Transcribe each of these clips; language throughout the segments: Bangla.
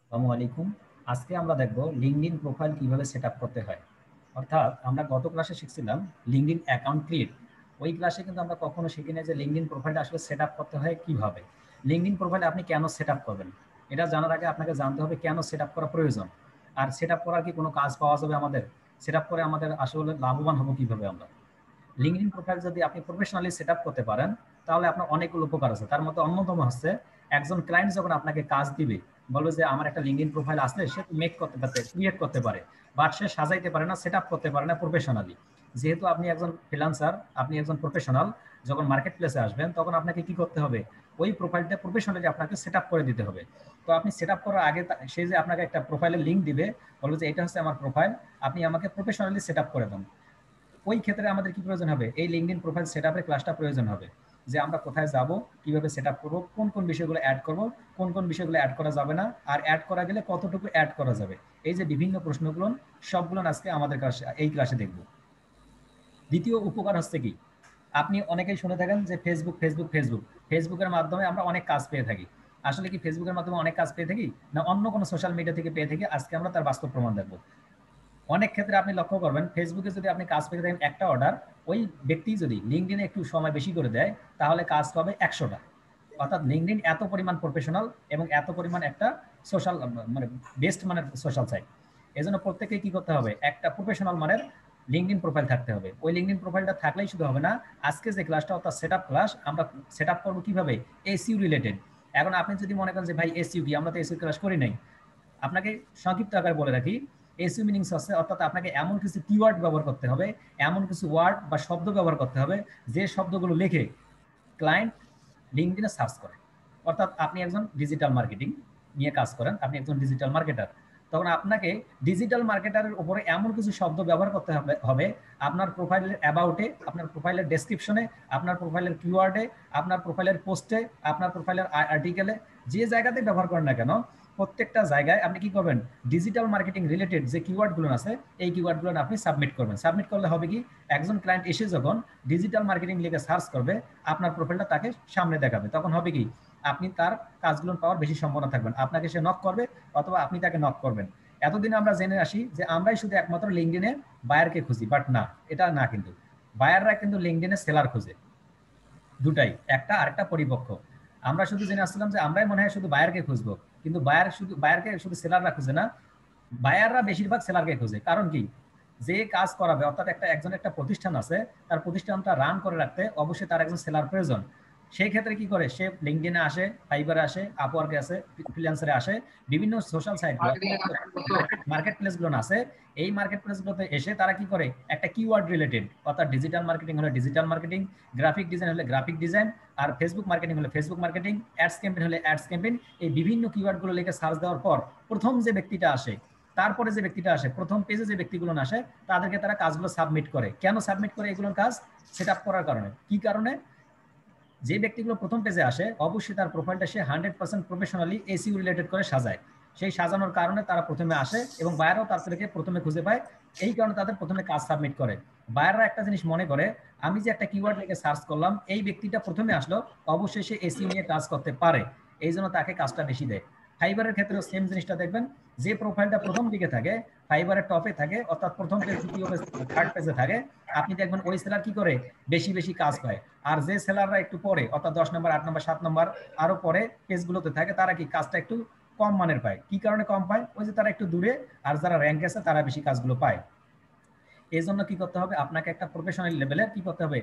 আসসালামু আলাইকুম। আজকে আমরা দেখব লিঙ্কডইন প্রোফাইল কিভাবে সেটআপ করতে হয়। অর্থাৎ আমরা গত ক্লাসে শিখছিলাম লিঙ্কডইন অ্যাকাউন্ট ক্রিয়েট। ওই ক্লাসে কিন্তু আমরা কখনো শিখি না যে লিঙ্কডইন প্রোফাইলটা আসলে সেটআপ করতে হয় কিভাবে। লিঙ্কডইন প্রোফাইল আপনি কেন সেটআপ করবেন? এটা জানার আগে আপনাকে জানতে হবে কেন সেটআপ করা প্রয়োজন। আর সেটআপ করার কি কোনো কাজ পাওয়া যাবে আমাদের? সেটআপ করে আমাদের আসলে লাভবান হব কিভাবে আমরা? লিঙ্কডইন প্রোফাইল যদি আপনি প্রফেশনালি সেটআপ করতে পারেন তাহলে আপনার অনেকগুলো উপকার আছে। তার মধ্যে অন্যতম হচ্ছে একজন ক্লায়েন্ট যখন আপনাকে কাজ দিবে, বলবে যে আমার একটা লিঙ্কডইন প্রোফাইল আসলে সে মেক করতে পারে, ক্রিয়েট করতে পারে, বাট সে সাজাইতে পারে না, সেটআপ করতে পারে না প্রফেশনালি। যেহেতু আপনি একজন ফ্রিল্যান্সার, আপনি একজন প্রফেশনাল, যখন মার্কেট প্লেসে আসবেন তখন আপনাকে কি করতে হবে? ওই প্রোফাইলটা প্রফেশনালি আপনাকে সেটআপ করে দিতে হবে। তো আপনি সেটআপ করার আগে সে যে আপনাকে একটা প্রোফাইলের লিঙ্ক দিবে, বলবে যে এটা হচ্ছে আমার প্রোফাইল, আপনি আমাকে প্রফেশনালি সেটআপ করে দেন। ওই ক্ষেত্রে আমাদের কি প্রয়োজন হবে? এই লিঙ্কডইন প্রোফাইল সেটআপের ক্লাসটা প্রয়োজন হবে। যে আমরা কোথায় যাব, কিভাবে সেটআপ করব, কোন কোন বিষয়গুলো অ্যাড করব, কোন কোন বিষয়গুলো অ্যাড করা যাবে না, আর অ্যাড করা গেলে কতটুকু অ্যাড করা যাবে। এই যে বিভিন্ন প্রশ্নগুলো, সবগুলো আজকে আমাদের ক্লাসে এই ক্লাসে দেখব। দ্বিতীয় উপকার হচ্ছে কি? আপনি অনেকেই শুনে থাকেন যে ফেসবুক ফেসবুক ফেসবুক ফেসবুকের মাধ্যমে আমরা অনেক কাজ পেয়ে থাকি। আসলে কি ফেসবুকের মাধ্যমে অনেক কাজ পেয়ে থাকি, না অন্য কোনো সোশ্যাল মিডিয়া থেকে পেয়ে থাকি? আজকে আমরা তার বাস্তব প্রমাণ দেখব। অনেক ক্ষেত্রে আপনি লক্ষ্য করবেন ফেসবুকে যদি আপনি কাজ পেয়ে থাকেন একটা অর্ডার, ওই ব্যক্তি যদি লিঙ্কডইনে একটু সময় বেশি করে দেয় তাহলে কাজ পাবে 100টা। অর্থাৎ লিঙ্কডইন এত পরিমাণ প্রফেশনাল এবং এত পরিমাণ একটা সোশ্যাল, মানে বেস্ট মানের সোশ্যাল সাইট। এজন্য প্রত্যেকে কি করতে হবে? একটা প্রফেশনাল মানের লিঙ্কডইন প্রোফাইল থাকতে হবে। ওই লিঙ্কডইন প্রোফাইলটা থাকলেই শুধু হবে না, আজকে যে ক্লাসটা অর্থাৎ সেটআপ ক্লাস, আমরা সেটআপ করব কিভাবে? SU related. এখন আপনি যদি মনে করেন যে ভাই এসইউ কি, আমরা তো এসইউ ক্লাস করি নাই, আপনাকে সংক্ষিপ্ত আকারে বলে রাখি। এসইও মিনিংস হচ্ছে অর্থাৎ আপনাকে এমন কিছু কিওয়ার্ড ব্যবহার করতে হবে, এমন কিছু ওয়ার্ড বা শব্দ ব্যবহার করতে হবে যে শব্দগুলো লিখে ক্লায়েন্ট লিঙ্কডইনে সার্চ করে। অর্থাৎ আপনি একজন ডিজিটাল মার্কেটিং নিয়ে কাজ করেন, আপনি একজন ডিজিটাল মার্কেটার, তখন আপনাকে ডিজিটাল মার্কেটারের উপরে এমন কিছু শব্দ ব্যবহার করতে হবে আপনার প্রোফাইলের অ্যাবাউটে, আপনার প্রোফাইলের ডেসক্রিপশনে, আপনার প্রোফাইলের কিওয়ার্ডে, আপনার প্রোফাইলের পোস্টে, আপনার প্রোফাইলের আর্টিকেলে, যে জায়গাতে ব্যবহার করেন না কেন প্রত্যেকটা জায়গায় আপনি কি করবেন? ডিজিটাল মার্কেটিং রিলেটেড যে কিওয়ার্ডগুলো আছে এই কিওয়ার্ডগুলো আপনি সাবমিট করবেন। সাবমিট করলে হবে কি? একজন ক্লায়েন্ট এসে যখন ডিজিটাল মার্কেটিং লিখে সার্চ করবে, আপনার প্রোফাইলটা তাকে সামনে দেখাবে। তখন হবে কি? আপনি তার কাজগুলো পাওয়ার বেশি সম্ভাবনা থাকবেন। আপনাকে সে নক করবে অথবা আপনি তাকে নক করবেন। এতদিন আমরা জেনে আসি যে আমরাই শুধু একমাত্র লিঙ্কডইনে বায়ারকে খুঁজি, বাট না, এটা না। কিন্তু বায়াররা কিন্তু লিঙ্কডইনে সেলার খুঁজে। দুটাই, একটা আরেকটা পরিপক্ষ। আমরা শুধু জেনে আসছিলাম যে আমরাই মনে হয় শুধু বায়ারকে খুঁজবো, কিন্তু বায়ারকে শুধু সেলাররা খুঁজে না, বায়াররা বেশিরভাগ সেলারকে খুঁজে। কারণ কি? যে কাজ করাবে, অর্থাৎ একজন একটা প্রতিষ্ঠান আছে, তার প্রতিষ্ঠানটা রান করে রাখতে অবশ্যই তার একজন সেলার প্রয়োজন। সেই ক্ষেত্রে কি করে? সে লিঙ্কডইনে আসে, ফাইবারে আসে, আপওয়ার্কে আসে, ফ্রিল্যান্সারে আসে, বিভিন্ন সোশ্যাল সাইটগুলো, মার্কেট প্লেসগুলো আছে। এই মার্কেট প্লেসগুলোতে এসে তারা কি করে? একটা কিওয়ার্ড রিলেটেড, অর্থাৎ ডিজিটাল মার্কেটিং হলে ডিজিটাল মার্কেটিং, গ্রাফিক ডিজাইন হলে গ্রাফিক ডিজাইন, আর ফেসবুক মার্কেটিং হলে ফেসবুক মার্কেটিং, অ্যাডস ক্যাম্পেইন হলে অ্যাডস ক্যাম্পেইন, এই বিভিন্ন কিওয়ার্ডগুলো লিখে সার্চ দেওয়ার পর প্রথম যে ব্যক্তিটা আসে, তারপরে যে ব্যক্তিটা আসে, প্রথম পেজে যে ব্যক্তিগুলো আসে, তাদেরকে তারা কাজগুলো সাবমিট করে। কেন সাবমিট করে? এগুলোর কাজ সেট আপ করার কারণে। কি কারণে? যে ব্যক্তিগুলো প্রথম পেজে আসে অবশ্যই তার প্রোফাইলটা সে 100% প্রফেশনালি এসইও রিলেটেড করে সাজায়। সেই সাজানোর কারণে তারা প্রথমে আসে এবং বায়ারও তাদেরকে প্রথমে খুঁজে পায়। এই কারণে তাদের প্রথমে কাজ সাবমিট করে। বায়াররা একটা জিনিস মনে করে, আমি যে একটা কিওয়ার্ড লিখে সার্চ করলাম, এই ব্যক্তিটা প্রথমে আসলো, অবশ্যই সে এসইও নিয়ে কাজ করতে পারে, এই জন্য তাকে কাজটা বেশি দেয়। ফাইবারের ক্ষেত্রেও সেম জিনিসটা দেখবেন, যে প্রোফাইলটা প্রথম দিকে থাকে, ফাইবারের টপে থাকে, অর্থাৎ প্রথম পেজ, দ্বিতীয় পেজ, থার্ড পেজে থাকে, আপনি দেখবেন ওই সেলার কি করে? বেশি বেশি কাজ পায়। আর যে সেলাররা একটু পরে, অর্থাৎ 10 নম্বর, 8 নম্বর, 7 নম্বর আরো পরে পেজগুলোতে থাকে, তারা কি কাজটা একটু কম মানের পায়। কি কারণে কম পায়? ওই যে তারা একটু দূরে, আর যারা র্যাঙ্ক আছে তারা বেশি কাজগুলো পায়। এই জন্য কি করতে হবে? আপনাকে একটা প্রফেশনাল লেভেলে কি করতে হবে?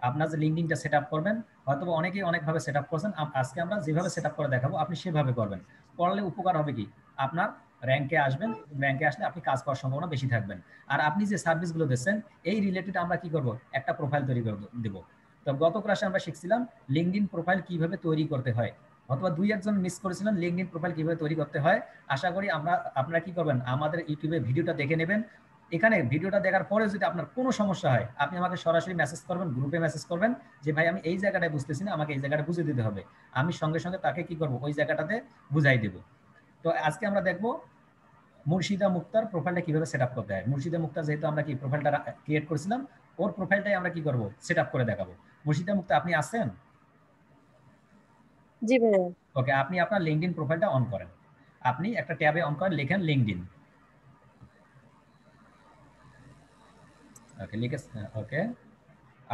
আপনার যে লিঙ্কডইনটা সেট আপ করবেন, হয়তো অনেকেই অনেকভাবে সেট আপ করছেন, আজকে আমরা যেভাবে সেট আপ করে দেখাবো আপনি সেভাবে করবেন। করলে উপকার হবে কি? আপনার র্যাঙ্কে আসবেন, র্যাঙ্কে আসলে আপনি কাজ পাওয়ার সম্ভাবনা বেশি থাকবেন। আর আপনি যে সার্ভিসগুলো দিচ্ছেন এই রিলেটেড আমরা কি করব? একটা প্রোফাইল তৈরি করে দেবো। তো গত ক্লাসে আমরা শিখছিলাম লিঙ্কডইন প্রোফাইল কিভাবে তৈরি করতে হয়, অথবা দুই একজন মিস করেছিলেন লিঙ্কডইন প্রোফাইল কিভাবে তৈরি করতে হয়। আশা করি আপনারা কি করবেন? আমাদের ইউটিউবে ভিডিওটা দেখে নেবেন। এখানে ভিডিওটা দেখার পরে যদি আপনার কোনো সমস্যা হয়, আপনি আমাকে সরাসরি মেসেজ করবেন, গ্রুপে মেসেজ করবেন যে ভাই আমি এই জায়গাটায় বুঝতেছি না, আমাকে এই জায়গাটা বুঝিয়ে দিতে হবে। আমি সঙ্গে সঙ্গে তাকে কি করব? ওই জায়গাটাতে বুঝাই দেব। তো আজকে আমরা দেখব মুর্শিদা মুক্তার প্রোফাইলটা কিভাবে সেট আপ করতে হয়। মুর্শিদা মুক্তা যেহেতু আমরা কি প্রোফাইলটা ক্রিয়েট করেছিলাম, ওর প্রোফাইলটাই আমরা কি করব? সেট আপ করে দেখাবো। মুর্শিদা মুক্তা, আপনি আছেন? জি ভাইয়া। ওকে, আপনি আপনার লিঙ্কডইন প্রোফাইলটা অন করেন। আপনি একটা ট্যাবে অন করেন, লিখেন লিঙ্কডইন। ওকে লিখে, ওকে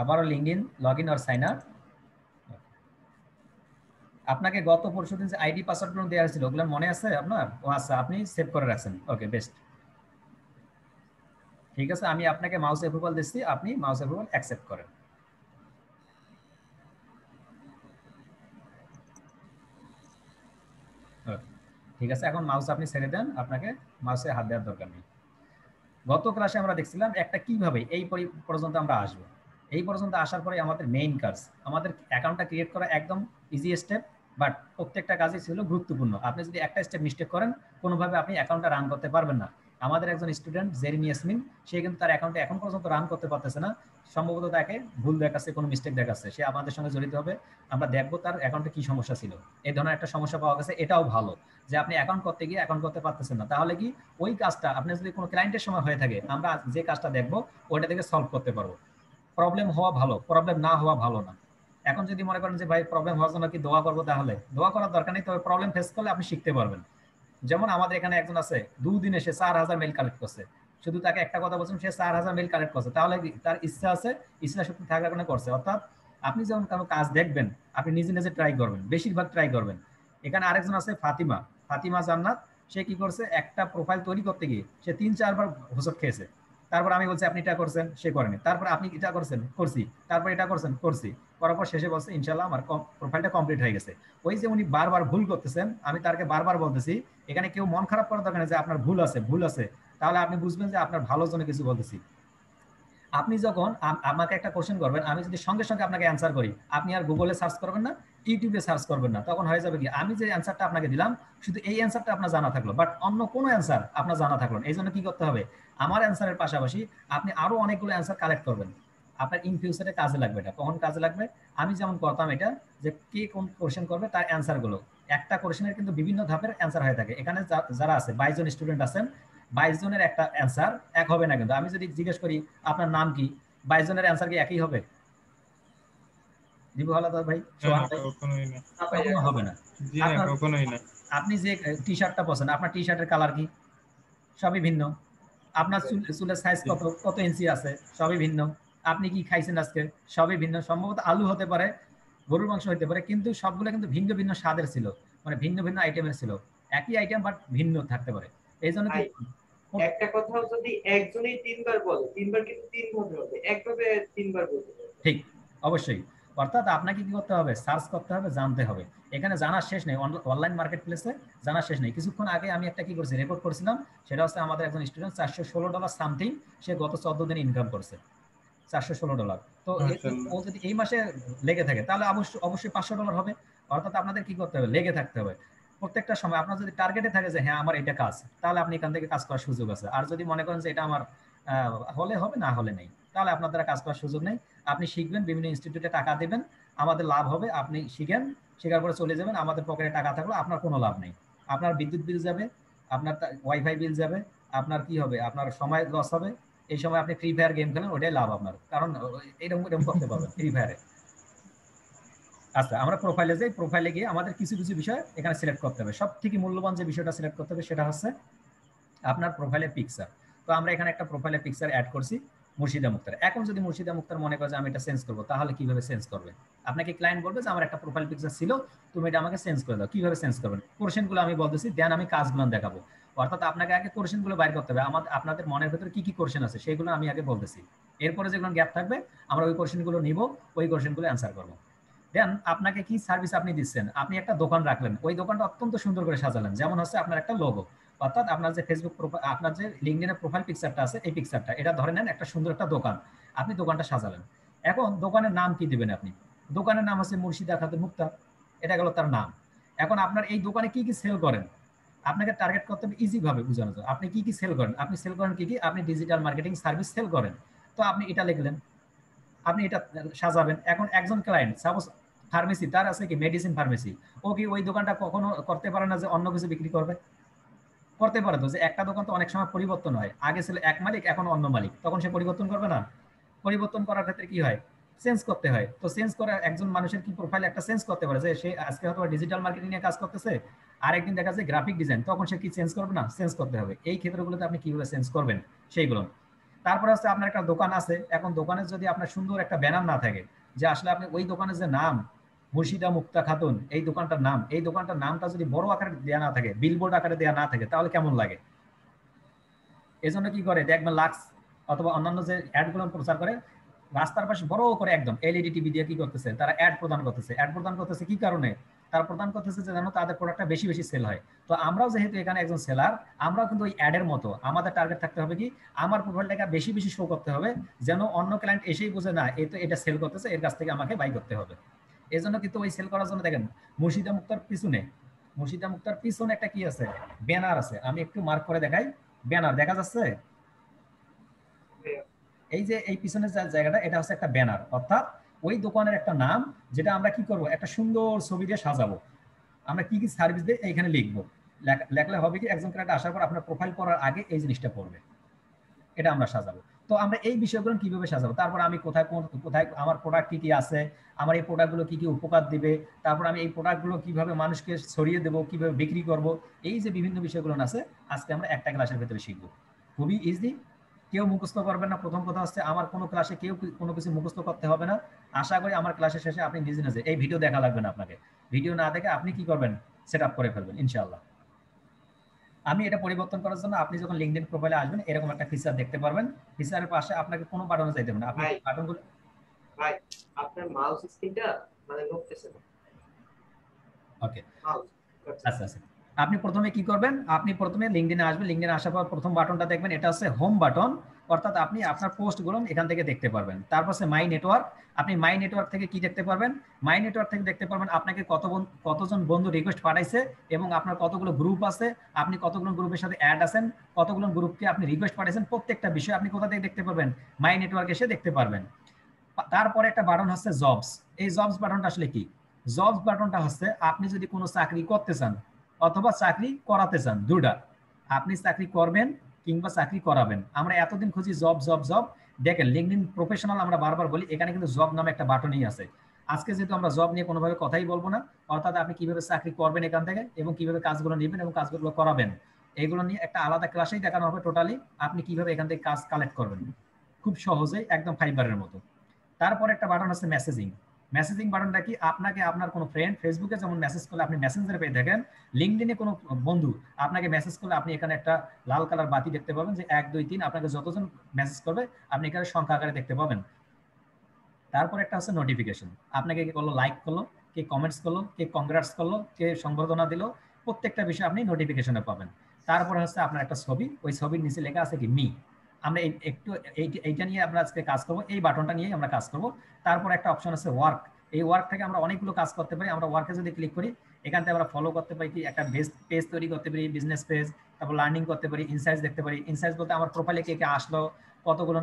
আবারও LinkedIn login or sign up. আপনাকে গত পরশুদিন যে আইডি পাসওয়ার্ডগুলো দেওয়া হয়েছিল ওগুলো মনে আছে আপনার? ও আচ্ছা, আপনি সেভ করে রাখছেন। ওকে বেস্ট, ঠিক আছে। আমি আপনাকে মাউস অ্যাপ্রুভাল দিচ্ছি, আপনি মাউস অ্যাপ্রুভাল অ্যাকসেপ্ট করেন। ঠিক আছে, এখন মাউস আপনি ছেড়ে দেন, আপনাকে মাউসে হাত দেওয়ার দরকার নেই। গত ক্লাসে আমরা দেখছিলাম একটা কিভাবে এই পর্যন্ত আমরা আসবো। এই পর্যন্ত আসার পরে আমাদের মেইন কাজ, আমাদের অ্যাকাউন্টটা ক্রিয়েট করা একদম ইজি স্টেপ, বাট প্রত্যেকটা কাজই ছিল গুরুত্বপূর্ণ। আপনি যদি একটা স্টেপ মিস্টেক করেন, কোনোভাবে আপনি অ্যাকাউন্টটা রান করতে পারবেন না। আমাদের একজন স্টুডেন্ট জেরিন ইয়াসমিন, সে কিন্তু তার অ্যাকাউন্টে এখন পর্যন্ত রান করতে পারতেছে না। সম্ভবত তাকে ভুল দেখাচ্ছে, কোনো মিস্টেক দেখাচ্ছে। সে আমাদের সঙ্গে জড়িত হবে, আমরা দেখবো তার অ্যাকাউন্টে কি সমস্যা ছিল। এই ধরনের একটা সমস্যা পাওয়া গেছে, এটাও ভালো যে আপনি অ্যাকাউন্ট করতে গিয়ে অ্যাকাউন্ট করতে পারতেছেন না। তাহলে কি ওই কাজটা আপনি যদি কোনো ক্লায়েন্টের সময় হয়ে থাকে, আমরা যে কাজটা দেখবো ওইটা থেকে সলভ করতে পারবো। প্রবলেম হওয়া ভালো, প্রবলেম না হওয়া ভালো না। এখন যদি মনে করেন যে ভাই প্রবলেম হওয়ার জন্য কি দোয়া করবো, তাহলে দোয়া করার দরকার নেই, তবে প্রবলেম ফেস করলে আপনি শিখতে পারবেন। যেমন আমাদের এখানে একজন আছে, 2 দিনে সে 4000 মেল কালেক্ট করছে। শুধু তাকে একটা কথা বলছেন, সে 4000 মেল কালেক্ট করছে, তাহলে তার ইচ্ছা আছে, ইচ্ছা শক্তি থাকার কারণে করছে। অর্থাৎ আপনি যখন কোনো কাজ দেখবেন, আপনি নিজে নিজে ট্রাই করবেন, বেশিরভাগ ট্রাই করবেন। এখানে আরেকজন আছে ফাতিমা, ফাতিমা জান্নাত। সে কি করছে, একটা প্রোফাইল তৈরি করতে গিয়ে সে 3-4 বার হোঁচট খেয়েছে। তারপর আমি বলছি আপনি এটা করছেন, সে করেনি। তারপর আপনি এটা করছেন, করছি। তারপর এটা করছেন, করছি। করার পর শেষে বলছে ইনশাল্লাহ আমার প্রোফাইলটা কমপ্লিট হয়ে গেছে। ওই যে উনি বারবার ভুল করতেছেন, আমি তাকে বারবার বলতেছি এখানে কেউ মন খারাপ করার দরকার নেই যে আপনার ভুল আছে, ভুল আছে। তাহলে আপনি বুঝবেন যে আপনার ভালোর জন্য কিছু বলতেছি। আপনি যখন আমাকে একটা কোশ্চেন করবেন, আমি যদি সঙ্গে সঙ্গে আপনাকে অ্যান্সার করি, আপনি আর গুগলে সার্চ করবেন না, ইউটিউবে সার্চ করবেন না। তখন হয়ে যাবে কি, আমি যে অ্যান্সারটা আপনাকে দিলাম, শুধু এই অ্যান্সারটা আপনার জানা থাকলো, বাট অন্য কোনো অ্যান্সার আপনার জানা থাকলো না। এই জন্য কি করতে হবে, আমার অ্যান্সারের পাশাপাশি আপনি আরো অনেকগুলো অ্যান্সার কালেক্ট করবেন। আপনার ইন ফিউচারে কাজে লাগবে। এটা কখন কাজে লাগবে, আমি যেমন করতাম এটা, যে কে কোন কোশ্চেন করবে তার অ্যান্সারগুলো, একটা কোশ্চেনের কিন্তু বিভিন্ন ধাপের অ্যান্সার হয়ে থাকে। এখানে যারা আছে 22 জন স্টুডেন্ট আছেন, 22 জনের একটা অ্যান্সার এক হবে না। কিন্তু আমি যদি জিজ্ঞেস করি আপনার নাম কি, 22 জনের অ্যান্সার কি একই হবে? দিবু হালাদার ভাই, সোহান ভাই, কখনো হবে না। আপনার, আপনি যে টি শার্টটা পছন্দ, আপনার টি শার্টের কালার কি, সবই ভিন্ন। আপনার চুলের সাইজ কত, কত ইঞ্চি আছে, সবই ভিন্ন। আপনি কি খাইছেন আজকে, সবই ভিন্ন। সম্ভবত আলু হতে পারে, গরুর মাংস হতে পারে, কিন্তু সবগুলো কিন্তু ভিন্ন ভিন্ন স্বাদের ছিল, মানে ভিন্ন ভিন্ন আইটেমের ছিল। একই আইটেম বাট ভিন্ন থাকতে পারে। এই জন্য কি, একটা কথা যদি একজনই 3 বার বলে, 3 বার কিন্তু 3 ভাবে হবে, একভাবে 3 বার বলতে পারবে। ঠিক, অবশ্যই। অর্থাৎ আপনাকে কি করতে হবে, সার্চ করতে হবে, জানতে হবে। এখানে জানার শেষ নেই, অনলাইন মার্কেট প্লেসে জানার শেষ নেই। কিছুক্ষণ আগে আমি একটা কি করছি, রেকর্ড করছিলাম। সেটা হচ্ছে আমাদের একজন স্টুডেন্ট $416 সামথিং সে গত 14 দিনে ইনকাম করছে, $416। তো ও যদি এই মাসে লেগে থাকে তাহলে অবশ্যই অবশ্যই $500 হবে। অর্থাৎ আপনাদের কি করতে হবে, লেগে থাকতে হবে প্রত্যেকটা সময়। আপনার যদি টার্গেটে থাকে যে হ্যাঁ আমার এটা কাজ, তাহলে আপনি এখান থেকে কাজ করার সুযোগ আছে। আর যদি মনে করেন যে এটা আমার হলে হবে, না হলে নেই, তাহলে আপনার দ্বারা কাজ করার সুযোগ নেই। আপনি শিখবেন, বিভিন্ন ইনস্টিটিউটে টাকা দেবেন, আমাদের লাভ হবে। আপনি শিখেন, শেখার পরে চলে যাবেন, আমাদের পকেটে টাকা থাকলো, আপনার কোনো লাভ নেই। আপনার বিদ্যুৎ বিল যাবে, আপনার ওয়াইফাই বিল যাবে, আপনার কি হবে, আপনার সময় লস হবে। এই সময় আপনি ফ্রি ফায়ার গেম খেলেন, ওটাই লাভ আপনার, কারণ এরকম এরকম করতে পারবেন ফ্রি ফায়ারে। আচ্ছা, আমরা প্রোফাইলে যাই। প্রোফাইলে গিয়ে আমাদের কিছু কিছু বিষয় এখানে সিলেক্ট করতে হবে। সব থেকে মূল্যবান যে বিষয়টা সিলেক্ট করতে হবে সেটা হচ্ছে আপনার প্রোফাইলের পিকচার। তো আমরা এখানে একটা প্রোফাইলের পিকচার অ্যাড করছি, মুর্শিদা মুক্তার। এখন যদি মুর্শিদা মুক্তার মনে করে যে আমি এটা চেঞ্জ করবো, তাহলে কিভাবে চেঞ্জ করবে? আপনাকে ক্লায়েন্ট বলবে যে আমার একটা প্রোফাইল পিকচার ছিল, তুমি এটা আমাকে চেঞ্জ করে দাও। কিভাবে চেঞ্জ করবেন, কোশ্চেনগুলো আমি বলতেছি, দেন আমি কাজগুলো দেখাবো। অর্থাৎ আপনাকে আগে কোশ্চেনগুলো বাইর করতে হবে। আপনাদের মনের ভেতরে কি কি কোশ্চেন আছে সেগুলো আমি আগে বলতেছি। এরপরে যেগুলো গ্যাপ থাকবে আমরা ওই কোশ্চেনগুলো নিব, ওই কোশ্চেনগুলো অ্যান্সার করবো। দেন আপনাকে কি সার্ভিস আপনি দিচ্ছেন, আপনি একটা দোকান রাখলেন, ওই দোকানটা অত্যন্ত সুন্দর করে সাজালেন, যেমন হচ্ছে আপনার একটা লোগো। অর্থাৎ আপনার যে ফেসবুক প্রোফাইল, আপনার যে লিঙ্কডইনের প্রোফাইল পিকচারটা আছে, এই পিকচারটা এটা ধরে নেন একটা সুন্দর একটা দোকান, আপনি দোকানটা সাজালেন। এখন দোকানের নাম কি দিবেন আপনি? দোকানের নাম হচ্ছে মুর্শিদা খাতুন মুক্তা, এটা গেল তার নাম। এখন আপনার এই দোকানে কি কি সেল করেন, আপনাকে টার্গেট করতে হবে ইজি ভাবে বোঝানো যায়। আপনি কি কি সেল করেন, আপনি সেল করেন কি কি, আপনি ডিজিটাল মার্কেটিং সার্ভিস সেল করেন। তো আপনি এটা লিখলেন, আপনি এটা সাজাবেন। এখন একজন ক্লায়েন্ট সাপোজ ফার্মেসি, তার আছে কি মেডিসিন ফার্মেসি, ও কি ওই দোকানটা কখনো করতে পারে না যে অন্য কিছু বিক্রি করবে? করতে পারে তো, যে একটা দোকান তো অনেক সময় পরিবর্তন হয়, আগে ছিল এক মালিক এখন অন্য মালিক, তখন সে পরিবর্তন করবে না? পরিবর্তন করার ক্ষেত্রে কি হয়, চেঞ্জ করতে হয়। তো চেঞ্জ করা একজন মানুষের কি প্রোফাইল একটা চেঞ্জ করতে পারে, যে সে আজকে হয়তো ডিজিটাল মার্কেটিং নিয়ে কাজ করতেছে, আরেকদিন দেখা যায় গ্রাফিক ডিজাইন, তখন সে কি চেঞ্জ করবে না? চেঞ্জ করতে হবে। এই ক্ষেত্রগুলোতে আপনি কিভাবে চেঞ্জ করবেন সেইগুলো। তারপরে হচ্ছে আপনার একটা দোকান আছে, এখন দোকানে যদি আপনার সুন্দর একটা ব্যানার না থাকে, যে আসলে আপনি ওই দোকানের যে নাম মুর্শিদা মুক্তা খাতুন, এই দোকানটার নাম, এই দোকানটার নামটা যদি বড় আকারে দেওয়া না থাকে, বিলবোর্ড আকারে দেওয়া না থাকে, তাহলে কেমন লাগে? এজন্য কি করে দেখবেন লাক্স অথবা অন্যান্য যে অ্যাডগুলো প্রচার করে, রাস্তার পাশে বড় করে একদম এলইডি টিভি দিয়ে কি করতেছে, তারা অ্যাড প্রদান করতেছে। অ্যাড প্রদান করতেছে কি কারণে? তারা প্রদান করতেছে যে যেন তাদের প্রোডাক্টটা বেশি বেশি সেল হয়। তো আমরাও যেহেতু এখানে একজন সেলার, আমরাও কিন্তু ওই অ্যাডের মতো আমাদের টার্গেট থাকতে হবে কি, আমার প্রোফাইলটাকে বেশি বেশি শো করতে হবে, যেন অন্য ক্লায়েন্ট এসেই বুঝে না এই তো এটা সেল করতেছে, এর কাছ থেকে আমাকে বাই করতে হবে। এই জন্য কিন্তু ওই সেল করার জন্য দেখেন মুর্শিদা মুক্তার পিছনে, মুর্শিদা মুক্তার পিছনে একটা কি আছে, ব্যানার আছে। আমি একটু মার্ক করে দেখাই, ব্যানার দেখা যাচ্ছে? এই যে এই পিছনের যে জায়গাটা, এটা হচ্ছে একটা ব্যানার, অর্থাৎ ওই দোকানের একটা নাম, যেটা আমরা কি করব, একটা সুন্দর ছবি দিয়ে সাজাবো। আমরা কি কি সার্ভিস দিয়ে এইখানে লিখবো, লেখলে হবে কি, একজন ক্লায়েন্ট আসার পর আপনার প্রোফাইল করার আগে এই জিনিসটা পড়বে, এটা আমরা সাজাবো। তো আমরা এই বিষয়গুলো কিভাবে সাজাবো, তারপর আমি কোথায় কোথায় আমার প্রোডাক্ট কি কি আছে, আমার এই প্রোডাক্টগুলো কি কি উপকার দিবে, তারপর আমি এই প্রোডাক্টগুলো কিভাবে মানুষকে ছড়িয়ে দেবো, কিভাবে বিক্রি করব, এই যে বিভিন্ন বিষয়গুলো আছে, আজকে আমরা একটা ক্লাসের ভেতরে শিখবো। খুবই ইজি, কেউ মুখস্থ করবেন না। প্রথম কথা হচ্ছে আমার কোনো ক্লাসে কেউ কোনো কিছু মুখস্থ করতে হবে না। আশা করি আমার ক্লাসের শেষে আপনি নিজে নিজে, এই ভিডিও দেখা লাগবে না আপনাকে, ভিডিও না দেখে আপনি কি করবেন, সেট আপ করে ফেলবেন ইনশাআল্লাহ। আমি এটা পরিবর্তন করার জন্য আপনি যখন লিঙ্কডইন প্রোফাইলে আসবেন, এরকম একটা ফিচার দেখতে পারবেন। ফিচারের পাশে আপনাকে কোনো বাটনে যাইতে হবে না, আপনি ভাই বাটনগুলো। ভাই আপনার মাউস স্ক্রিনটা মানে নড়তেছে না। ওকে, মাউস আচ্ছা আচ্ছা। আপনি প্রথমে কি করবেন, আপনি প্রথমে লিঙ্কডইনে আসবেন। লিঙ্কডইনে আসার পর প্রথম বাটনটা দেখবেন, এটা হচ্ছে হোম বাটন, অর্থাৎ আপনি আপনার পোস্টগুলো এখান থেকে দেখতে পারবেন। তারপর হচ্ছে মাই নেটওয়ার্ক, আপনি মাই নেটওয়ার্ক থেকে কি দেখতে পারবেন, মাই নেটওয়ার্ক থেকে দেখতে পারবেন আপনাকে কতজন বন্ধু রিকোয়েস্ট পাঠাইছে, এবং আপনার কতগুলো গ্রুপ আছে, আপনি কতগুলো গ্রুপের সাথে অ্যাড আছেন, কতগুলো গ্রুপকে আপনি রিকোয়েস্ট পাঠাইছেন, প্রত্যেকটা বিষয় আপনি কোথা থেকে দেখতে পারবেন, মাই নেটওয়ার্ক এসে দেখতে পারবেন। তারপরে একটা বাটন হচ্ছে জবস। এই জবস বাটনটা আসলে কি? জবস বাটনটা হচ্ছে আপনি যদি কোনো চাকরি করতে চান অথবা চাকরি করাতে চান, দুটা, আপনি চাকরি করবেন কিংবা চাকরি করাবেন। আমরা এতদিন খুঁজি জব জব জব, দেখেন লিঙ্কডইন প্রফেশনাল আমরা বারবার বলি, এখানে কিন্তু জব নামে একটা বাটনই আছে। আজকে যেহেতু আমরা জব নিয়ে কোনোভাবে কথাই বলবো না, অর্থাৎ আপনি কিভাবে চাকরি করবেন এখান থেকে, এবং কিভাবে কাজগুলো নেবেন এবং কাজগুলো করাবেন, এগুলো নিয়ে একটা আলাদা ক্লাসেই দেখানো হবে টোটালি, আপনি কিভাবে এখান থেকে কাজ কালেক্ট করবেন খুব সহজেই, একদম ফাইবারের মতো। তারপরে একটা বাটন আছে মেসেজিং। মেসেজিং বাটনটা কি, আপনাকে আপনার কোনো ফ্রেন্ড ফেসবুকে যেমন মেসেজ করলে আপনি মেসেঞ্জারে পেয়ে থাকেন, লিঙ্কডইনে কোনো বন্ধু আপনাকে মেসেজ করলে আপনি এখানে একটা লাল কালার বাতি দেখতে পাবেন, যে 1 2 3 আপনাকে যতজন মেসেজ করবে আপনি এখানে সংখ্যা আকারে দেখতে পাবেন। তারপর একটা হচ্ছে নোটিফিকেশন, আপনাকে কে করলো, লাইক করলো, কে কমেন্টস করলো, কে কংগ্রাটস করলো, কে সংবর্ধনা দিল, প্রত্যেকটা বিষয় আপনি নোটিফিকেশনে পাবেন। তারপরে হচ্ছে আপনার একটা ছবি, ওই ছবির নিচে লেখা আছে কি মি। আমরা একটু এইটা নিয়ে আমরা আজকে কাজ করবো, এই বাটনটা নিয়েই আমরা কাজ করব। তারপর একটা অপশন আছে ওয়ার্ক। এই ওয়ার্ক থেকে আমরা অনেকগুলো কাজ করতে পারি। আমরা ওয়ার্কে যদি ক্লিক করি, এখান থেকে আমরা ফলো করতে পারি কি, একটা পেজ তৈরি করতে পারি, বিজনেস পেজ, তারপর লার্নিং করতে পারি, ইনসাইটস দেখতে পারি। ইনসাইটস বলতে আমার প্রোফাইলে কে কে আসলো, কতগুলো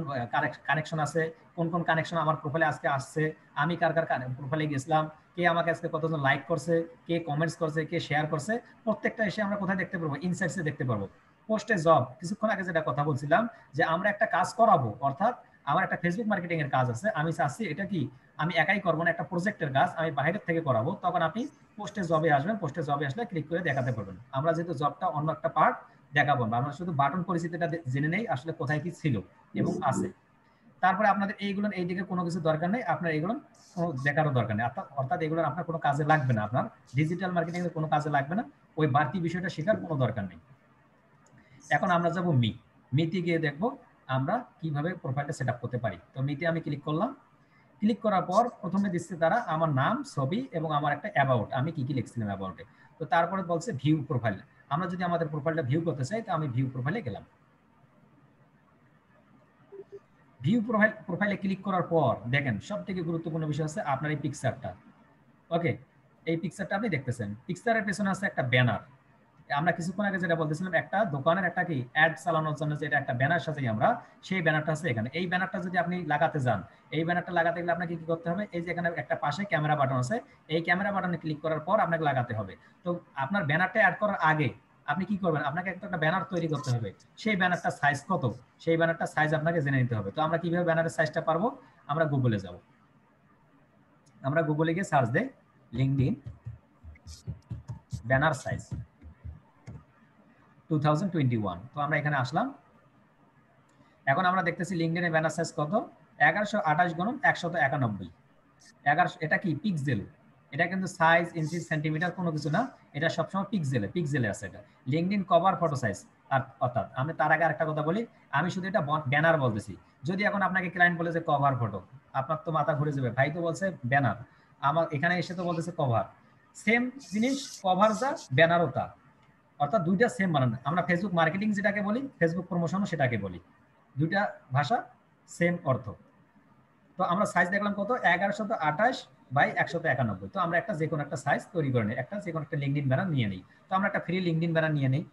কানেকশন আছে, কোন কোন কানেকশন আমার প্রোফাইলে আজকে আসছে, আমি কার কার প্রোফাইলে গেছিলাম, কে আমাকে আজকে কতজন লাইক করছে, কে কমেন্টস করছে, কে শেয়ার করছে, প্রত্যেকটা এসে আমরা কোথায় দেখতে পারবো, ইনসাইটসে দেখতে পারবো। পোস্টে জব, কিছুক্ষণ আগে যেটা কথা বলছিলাম, যে আমরা একটা কাজ করাবো, অর্থাৎ আমার একটা ফেসবুক মার্কেটিং এর কাজ আছে, আমি চাচ্ছি এটা কি আমি একাই করবো না, একটা প্রজেক্টের কাজ আমি বাইরের থেকে করাবো, তখন আপনি পোস্টে জবে আসবেন। পোস্টে জবে আসলে ক্লিক করে দেখাতে পারবেন। আমরা যেহেতু জবটা অন্য একটা পার্ট দেখাবো, আমরা শুধু বাটন পরিচিতিটা জেনে নেই আসলে কোথায় কি ছিল এবং আছে। তারপরে আপনাদের এইগুলো এই দিকে কোনো কিছু দরকার নেই, আপনার এগুলো কোনো দেখারও দরকার নেই, অর্থাৎ এগুলো আপনার কোনো কাজে লাগবে না, আপনার ডিজিটাল মার্কেটিং এর কোনো কাজে লাগবে না, ওই বাড়তি বিষয়টা শেখার কোনো দরকার নেই। এখন আমরা যাব মিতে গিয়ে দেখবো আমরা কিভাবে প্রোফাইলটা সেট আপ করতে পারি। তো মিতে আমি ক্লিক করলাম। ক্লিক করার পর প্রথমে দিচ্ছে তারা আমার নাম, ছবি এবং আমার একটা অ্যাবাউট, আমি কি কি লিখছিলাম অ্যাবাউটে। তো তারপরে বলছে ভিউ প্রোফাইল। আমরা যদি আমাদের প্রোফাইলটা ভিউ করতে চাই, তো আমি ভিউ প্রোফাইলে গেলাম। ভিউ প্রোফাইলে ক্লিক করার পর দেখেন সব থেকে গুরুত্বপূর্ণ বিষয় হচ্ছে আপনার এই পিকচারটা। ওকে, এই পিকচারটা আপনি দেখতেছেন, পিকচারের পেছনে আছে একটা ব্যানার। আমরা কিছুক্ষণ আগে যেটা বলতেছিলাম, একটা দোকানের একটা কি অ্যাড চালানোর জন্য যেটা একটা ব্যানার সাজাই আমরা, সেই ব্যানারটা আছে এখানে। এই ব্যানারটা যদি আপনি লাগাতে যান, এই ব্যানারটা লাগাতে গেলে আপনাকে কি করতে হবে, এই যে এখানে একটা পাশে ক্যামেরা বাটন আছে, এই ক্যামেরা বাটনে ক্লিক করার পর আপনাকে লাগাতে হবে। তো আপনার ব্যানারটা অ্যাড করার আগে আপনি কি করবেন, আপনাকে একটা ব্যানার তৈরি করতে হবে। সেই ব্যানারটা সাইজ কত, সেই ব্যানারটা সাইজ আপনাকে জেনে নিতে হবে। তো আমরা কিভাবে ব্যানারের সাইজটা পারবো, আমরা গুগলে যাব। আমরা গুগলে গিয়ে সার্চ দেই লিঙ্কডইন ব্যানার সাইজ 2021। তো আমরা এখানে আসলাম। এখন আমরা দেখতেছি লিঙ্কডইনের ব্যানার সাইজ কত, 1128 × 191। 11, এটা কি পিক্সেল, এটা কিন্তু সাইজ ইঞ্চি সেন্টিমিটার কোনো কিছু না, এটা সবসময় পিক্সেলে আছে। এটা লিঙ্কডইন কভার ফটো সাইজ। আর অর্থাৎ আমি তার আগে আরেকটা কথা বলি, আমি শুধু এটা ব্যানার বলতেছি। যদি এখন আপনাকে ক্লায়েন্ট বলে যে কভার ফটো, আপনার তো মাথা ঘুরে যাবে, ভাই তো বলছে ব্যানার, আমার এখানে এসে তো বলতেছে কভার। সেম জিনিস, কভার যা ব্যানারও তা, অর্থাৎ দুইটা সেম বানান। আমরা ফেসবুক মার্কেটিং যেটাকে বলি, ফেসবুক প্রমোশনও সেটাকে বলি, দুইটা ভাষা সেম অর্থ। তো আমরা সাইজ দেখলাম কত, 1128 × 191। তো আমরা একটা যে কোনো একটা সাইজ তৈরি করে নিই, একটা যে কোনো একটা লিঙ্কডইন ব্যানার নিয়ে নিই। তো আমরা একটা ফ্রি লিঙ্কডইন ব্যানার নিয়ে নিই,